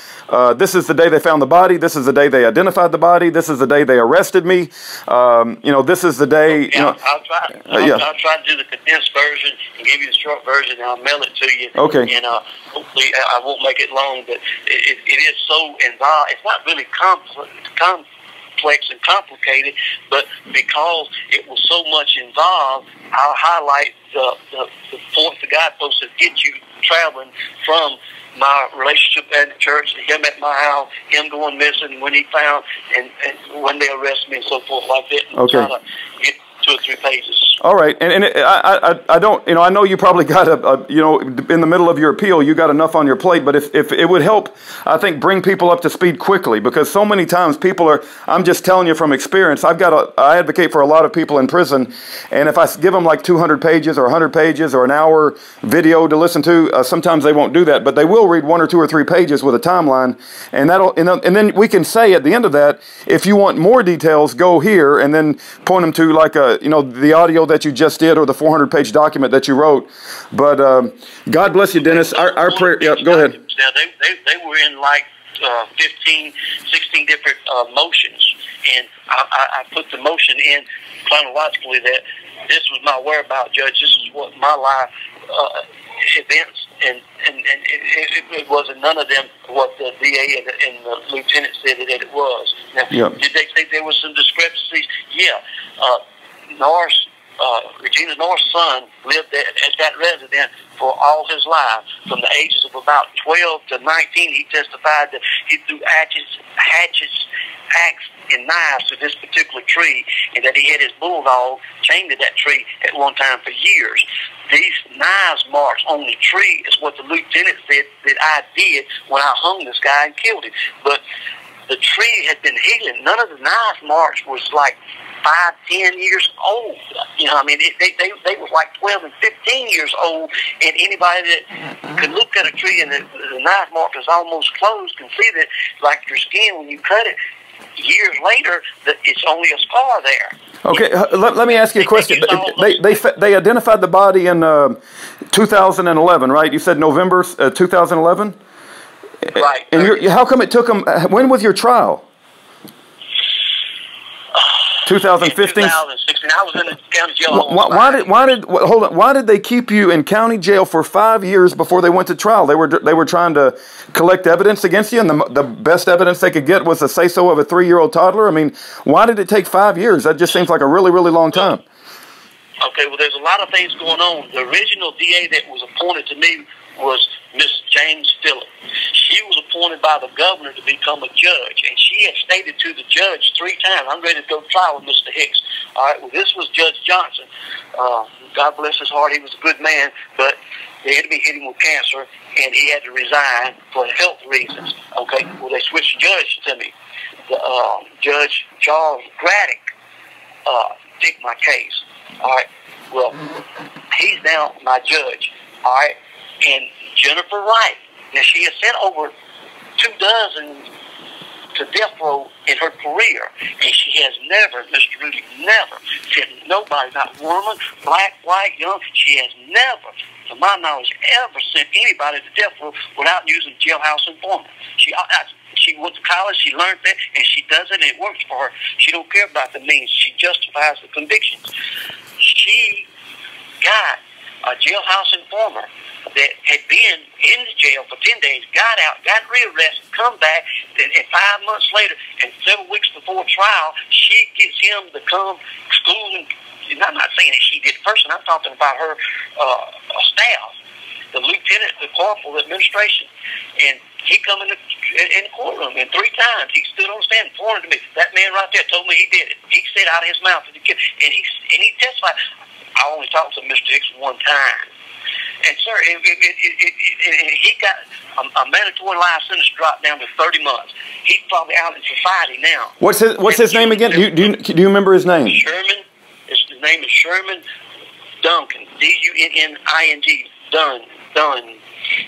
This is the day they found the body. This is the day they identified the body. This is the day they arrested me. This is the day. I'll try to do the condensed version and give you the short version, and I'll mail it to you. Okay. And hopefully I won't make it long, but it is so involved. It's not really complex and complicated, but because it was so much involved, I'll highlight the points, the guideposts that get you traveling from my relationship at the church, him at my house, him going missing, when he found, and when they arrested me, and so forth like that. And okay. Try to get 2 or 3 pages. All right, and I don't, I know you probably got in the middle of your appeal, you got enough on your plate, but if it would help, I think, bring people up to speed quickly, because so many times I'm just telling you from experience, I advocate for a lot of people in prison, and if I give them like 200 pages or 100 pages or an hour video to listen to, sometimes they won't do that, but they will read 1 or 2 or 3 pages with a timeline, and then we can say at the end of that, if you want more details, go here, and then point them to like the audio that you just did or the 400-page document that you wrote. But God bless you, Dennis. Our prayer. Yeah, go ahead. Now they were in like 15, 16 different motions, and I put the motion in chronologically that this was my whereabouts, Judge. This is what my life events, and it wasn't none of them what the DA and the lieutenant said that it was. Now, did they think there was some discrepancies? Yeah. Regina North's son lived at that residence for all his life. From the ages of about 12 to 19, he testified that he threw hatchets, axe, and knives to this particular tree, and that he had his bulldog chained to that tree at one time for years. These knives marks on the tree is what the lieutenant said that I did when I hung this guy and killed him. But the tree had been healing. None of the knife marks was like 5, 10 years old. They was like 12 and 15 years old, and anybody that could look at a tree and the knife mark is almost closed can see that, like your skin, when you cut it, years later, it's only a scar there. Okay, let me ask you a question. They identified the body in 2011, right? You said November 2011? Right. And how come it took them, when was your trial? 2015? 2016. I was in the county jail. Why did they keep you in county jail for 5 years before they went to trial? They were trying to collect evidence against you, and the best evidence they could get was the say-so of a 3-year-old toddler? I mean, why did it take 5 years? That just seems like a really, really long time. Okay, well, there's a lot of things going on. The original DA that was appointed to me was Miss James Phillip. She was appointed by the governor to become a judge, and she had stated to the judge 3 times, I'm ready to go to trial with Mr. Hicks. All right, well, this was Judge Johnson. God bless his heart, he was a good man, but the enemy hit him with cancer, and he had to resign for health reasons. Okay, well, they switched judge to me. Judge Charles Graddick took my case. All right, well, he's now my judge. All right, and Jennifer Wright, now she has sent over 24 to death row in her career, and she has never, Mr. Rudy, never sent nobody, not woman, black, white, young, she has never, to my knowledge, ever sent anybody to death row without using jailhouse informant. She went to college, she learned that, and she does it, and it works for her. She don't care about the means. She justifies the convictions. She got a jailhouse informer that had been in the jail for 10 days, got out, got rearrested, come back, and 5 months later, and several weeks before trial, she gets him to come to school. And I'm not saying that she did it first, I'm talking about her staff, the lieutenant, the corporal, the administration. And he come in the courtroom, and 3 times he stood on the stand and pointed to me. That man right there told me he did it. He said out of his mouth, and he testified. I only talked to Mr. Hicks 1 time. And sir, he got a mandatory life sentence dropped down to 30 months. He's probably out in society now. What's his name again? Do you remember his name? Sherman. His name is Sherman Duncan. Dunning. Dunn. And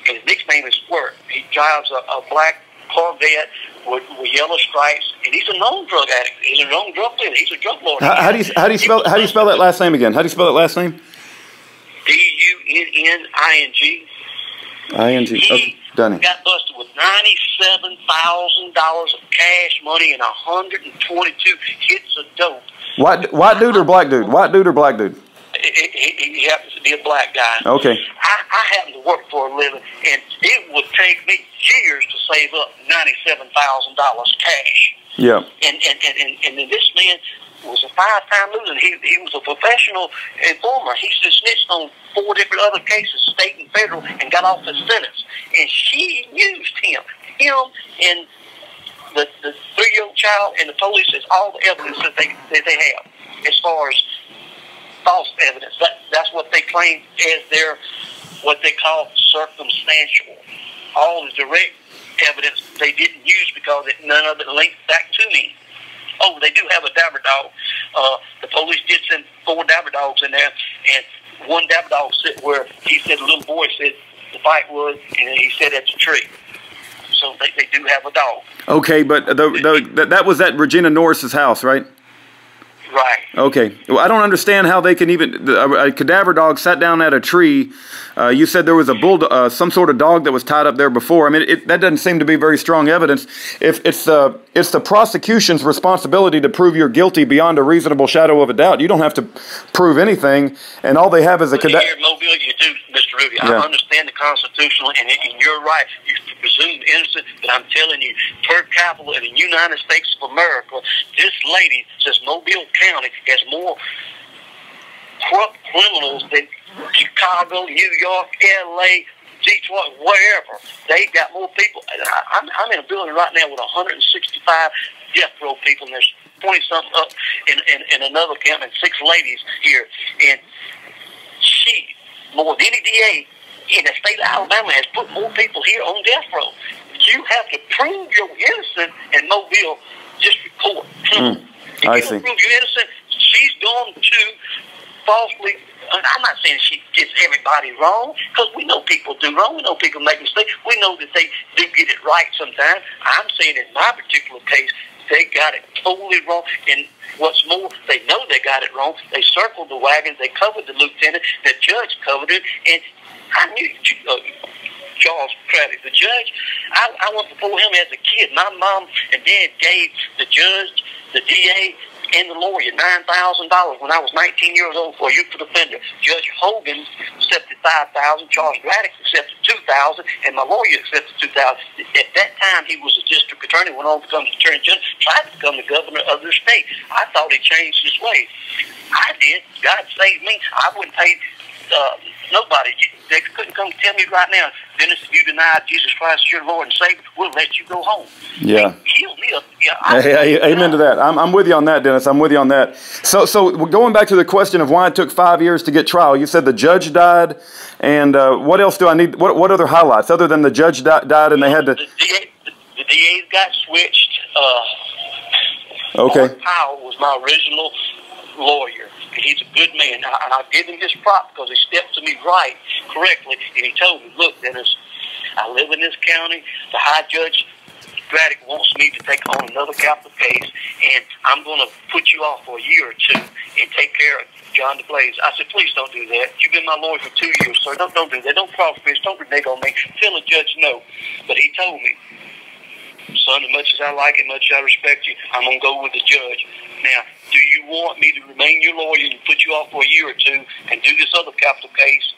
his nickname is Squirt. He drives a black Corvette with yellow stripes, and he's a known drug addict. He's a known drug dealer. He's a drug lord. How do you spell that last name again? How do you spell that last name? Dunning. ING. Okay, Dunning. He got busted with $97,000 of cash money and 122 hits of dope. White dude or black dude? White dude or black dude? He happens to be a black guy. Okay. I happen to work for a living, and it would take me years to save up $97,000 cash. Yeah. And this man was a 5-time loser. He was a professional informer. He snitched on 4 different other cases, state and federal, and got off his sentence. And she used him and the 3-year-old child, and the police is all the evidence that they have as far as false evidence. That's what they claim as their what they call circumstantial. All the direct evidence they didn't use because none of it linked back to me. Oh, they do have a dabber dog. The police did send 4 dabber dogs in there, and one dabber dog said where he said the little boy said the fight was, and he said at the tree. So they do have a dog. Okay, but that was at Regina Norris's house, right? Right. Okay. Well, I don't understand how they can even a cadaver dog sat down at a tree. You said there was a some sort of dog that was tied up there before. I mean, that doesn't seem to be very strong evidence. If it's the prosecution's responsibility to prove you're guilty beyond a reasonable shadow of a doubt. You don't have to prove anything, and all they have is a cadaver. Here in Mobile, you do, Mr. Ruby. Yeah. I understand the constitutional, and you're right. You presume innocent, but I'm telling you, per capita in the United States of America, this lady says Mobile County has more corrupt criminals than Chicago, New York, L.A., Detroit, wherever. They got more people. I'm in a building right now with 165 death row people, and there's 20-something up in another camp, and 6 ladies here. And she, more than any DA in the state of Alabama, has put more people here on death row. You have to prove you're innocent in Mobile District Court. If you don't prove you're innocent, she's going to falsely. I'm not saying she gets everybody wrong, because we know people do wrong. We know people make mistakes. We know that they do get it right sometimes. I'm saying in my particular case, they got it totally wrong. And what's more, they know they got it wrong. They circled the wagons. They covered the lieutenant. The judge covered it. And I knew Charles Craddock, the judge. I went before him as a kid. My mom and dad gave the judge, the DA, and the lawyer $9,000 when I was 19 years old for a youth offender. Judge Hogan accepted $5,000, Charles Craddock accepted $2,000, and my lawyer accepted $2,000. At that time, he was a district attorney, went on to become the attorney general, tried to become the governor of the state. I thought he changed his ways. I did. God saved me. I wouldn't pay nobody. They couldn't come tell me right now, Dennis, if you deny Jesus Christ as your Lord and Savior, we'll let you go home. Yeah. They killed me. Amen to that. I'm with you on that, Dennis. I'm with you on that. So going back to the question of why it took 5 years to get trial, you said the judge died, and what else do I need? What other highlights other than the judge died and they had to? The DAs got switched. Okay. Art Powell was my original lawyer. He's a good man, and I give him his prop because he stepped to me correctly, and he told me, look, Dennis, I live in this county. The high judge, Braddock, wants me to take on another capital case, and I'm going to put you off for a year or 2 and take care of John DeBlaze. I said, please don't do that. You've been my lawyer for 2 years, sir. Don't do that. Don't cross-fish. Don't renege on me. Tell the judge no. But he told me, son, as much as I like it, much as I respect you, I'm going to go with the judge. Now, do you want me to remain your lawyer and put you off for a year or 2 and do this other capital case?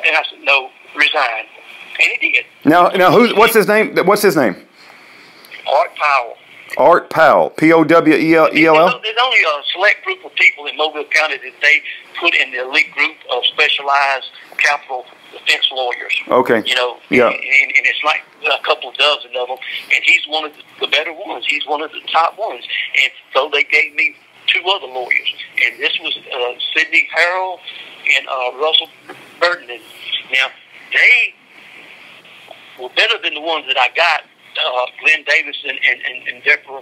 And I said, no, resign. And he did. Now, what's his name? What's his name? Art Powell. Art Powell. Powell? There's only a select group of people in Mobile County that they put in the elite group of specialized capital defense lawyers. Okay. You know, yeah. And it's like a couple dozen of them, and he's one of the better ones. He's one of the top ones. And so they gave me 2 other lawyers, and this was Sidney Harrell and Russell Burton. Now, they were better than the ones that I got, Glenn Davis and Deborah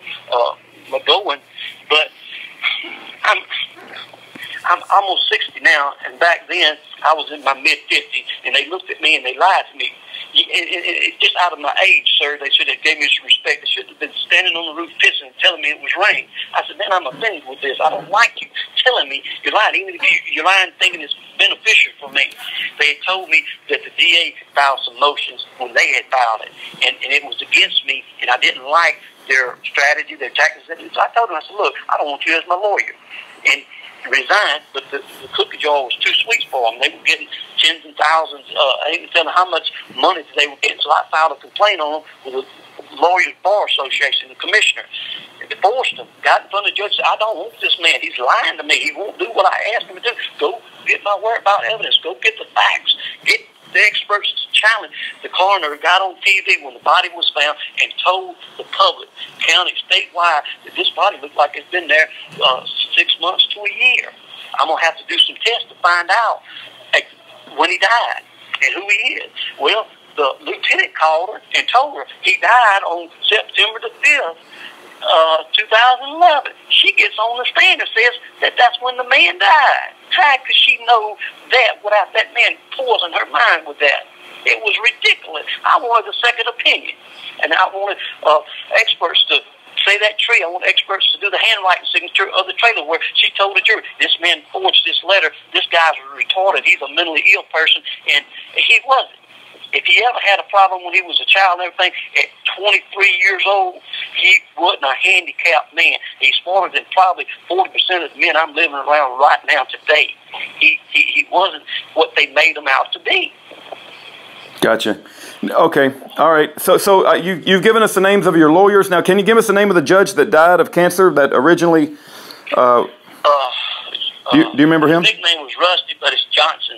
McGowan. But I'm almost 60 now, and back then I was in my mid-50s, and they looked at me and they lied to me. It's just out of my age, sir. They should have gave me some respect. They shouldn't have been standing on the roof pissing and telling me it was rain. I said, man, I'm offended with this. I don't like you telling me you're lying, even if you're lying thinking it's beneficial for me. They had told me that the DA could file some motions when they had filed it, and it was against me, and I didn't like their strategy, their tactics. So I told them, I said, look, I don't want you as my lawyer. And resigned, but the cookie jar was too sweet for them. They were getting tens and thousands. I didn't tell them how much money they were getting, so I filed a complaint on them with the Lawyers Bar Association, the commissioner. And divorced them. Got in front of the judge and said, I don't want this man. He's lying to me. He won't do what I asked him to do. Go get my whereabout evidence. Go get the facts. Get the experts to challenge. The coroner got on TV when the body was found and told the public, county, statewide, that this body looked like it's been there 6 months to a year. I'm going to have to do some tests to find out when he died and who he is. Well, the lieutenant called her and told her he died on September the 5th, 2011. She gets on the stand and says that that's when the man died. How could she know that without that man poisoning her mind with that? It was ridiculous. I wanted a second opinion, and I wanted experts to say that tree. I want experts to do the handwriting signature of the trailer where she told the jury, this man forged this letter. This guy's retarded. He's a mentally ill person, and he wasn't. If he ever had a problem when he was a child and everything, at 23 years old, he wasn't a handicapped man. He's smarter than probably 40% of the men I'm living around right now today. He wasn't what they made him out to be. Gotcha. Okay. All right. So you've given us the names of your lawyers. Now, can you give us the name of the judge that died of cancer that originally? Do you remember him? His nickname was Rusty, but it's Johnson.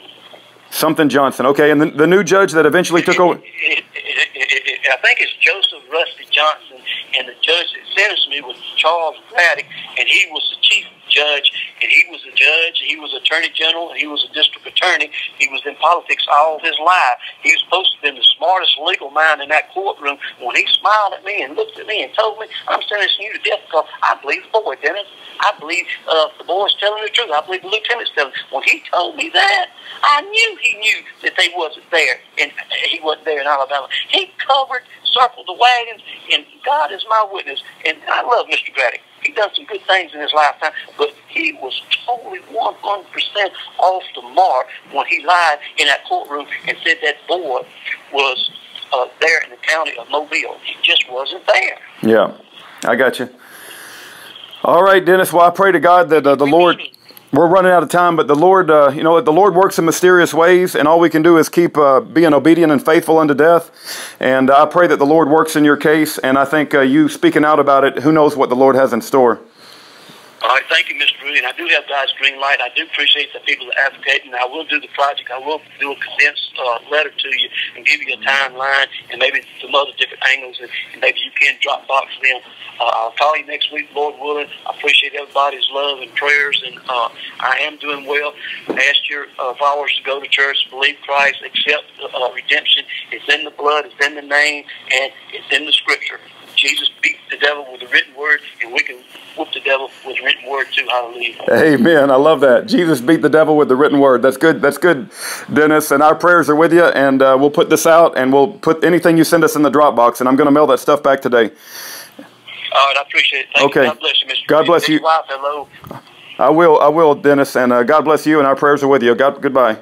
Something Johnson. Okay. And the new judge that eventually took over? I think it's Joseph Rusty Johnson, and the judge that sentenced me was Charles Braddock, and he was the chief judge, and he was a judge, and he was attorney general, and he was a district attorney. He was in politics all his life. He was supposed to have been the smartest legal mind in that courtroom. When he smiled at me and looked at me and told me, I'm sentencing you to death because I believe the boy, Dennis. I believe the boy's telling the truth. I believe the lieutenant's telling. When he told me that, I knew he knew that they wasn't there, and he wasn't there in Alabama. He covered, circled the wagons, and God is my witness. And I love Mr. Braddock. He done some good things in his lifetime, but he was totally 100% off the mark when he lied in that courtroom and said that boy was there in the county of Mobile. He just wasn't there. Yeah, I got you. All right, Dennis. Well, I pray to God that the Lord. We're running out of time, but the Lord, the Lord works in mysterious ways, and all we can do is keep being obedient and faithful unto death. And I pray that the Lord works in your case, and I think you speaking out about it, who knows what the Lord has in store. All right, thank you, Mr. Rudy. And I do have God's green light. I do appreciate the people that advocate, and I will do the project. I will do a condensed letter to you and give you a timeline and maybe some other different angles, and maybe you can drop box them. I'll call you next week, Lord willing. I appreciate everybody's love and prayers, and I am doing well. Ask your followers to go to church, believe Christ, accept redemption. It's in the blood, it's in the name, and it's in the Scripture. Jesus beat the devil with a written word, and we can whoop the devil with a written word too. Hallelujah. Amen. I love that. Jesus beat the devil with the written word. That's good. That's good, Dennis. And our prayers are with you, and we'll put this out, and we'll put anything you send us in the Dropbox, and I'm going to mail that stuff back today. All right, I appreciate it. Thank you. God bless you, Mr. God bless you. Wife, hello. I will, Dennis, and God bless you, and our prayers are with you. Goodbye.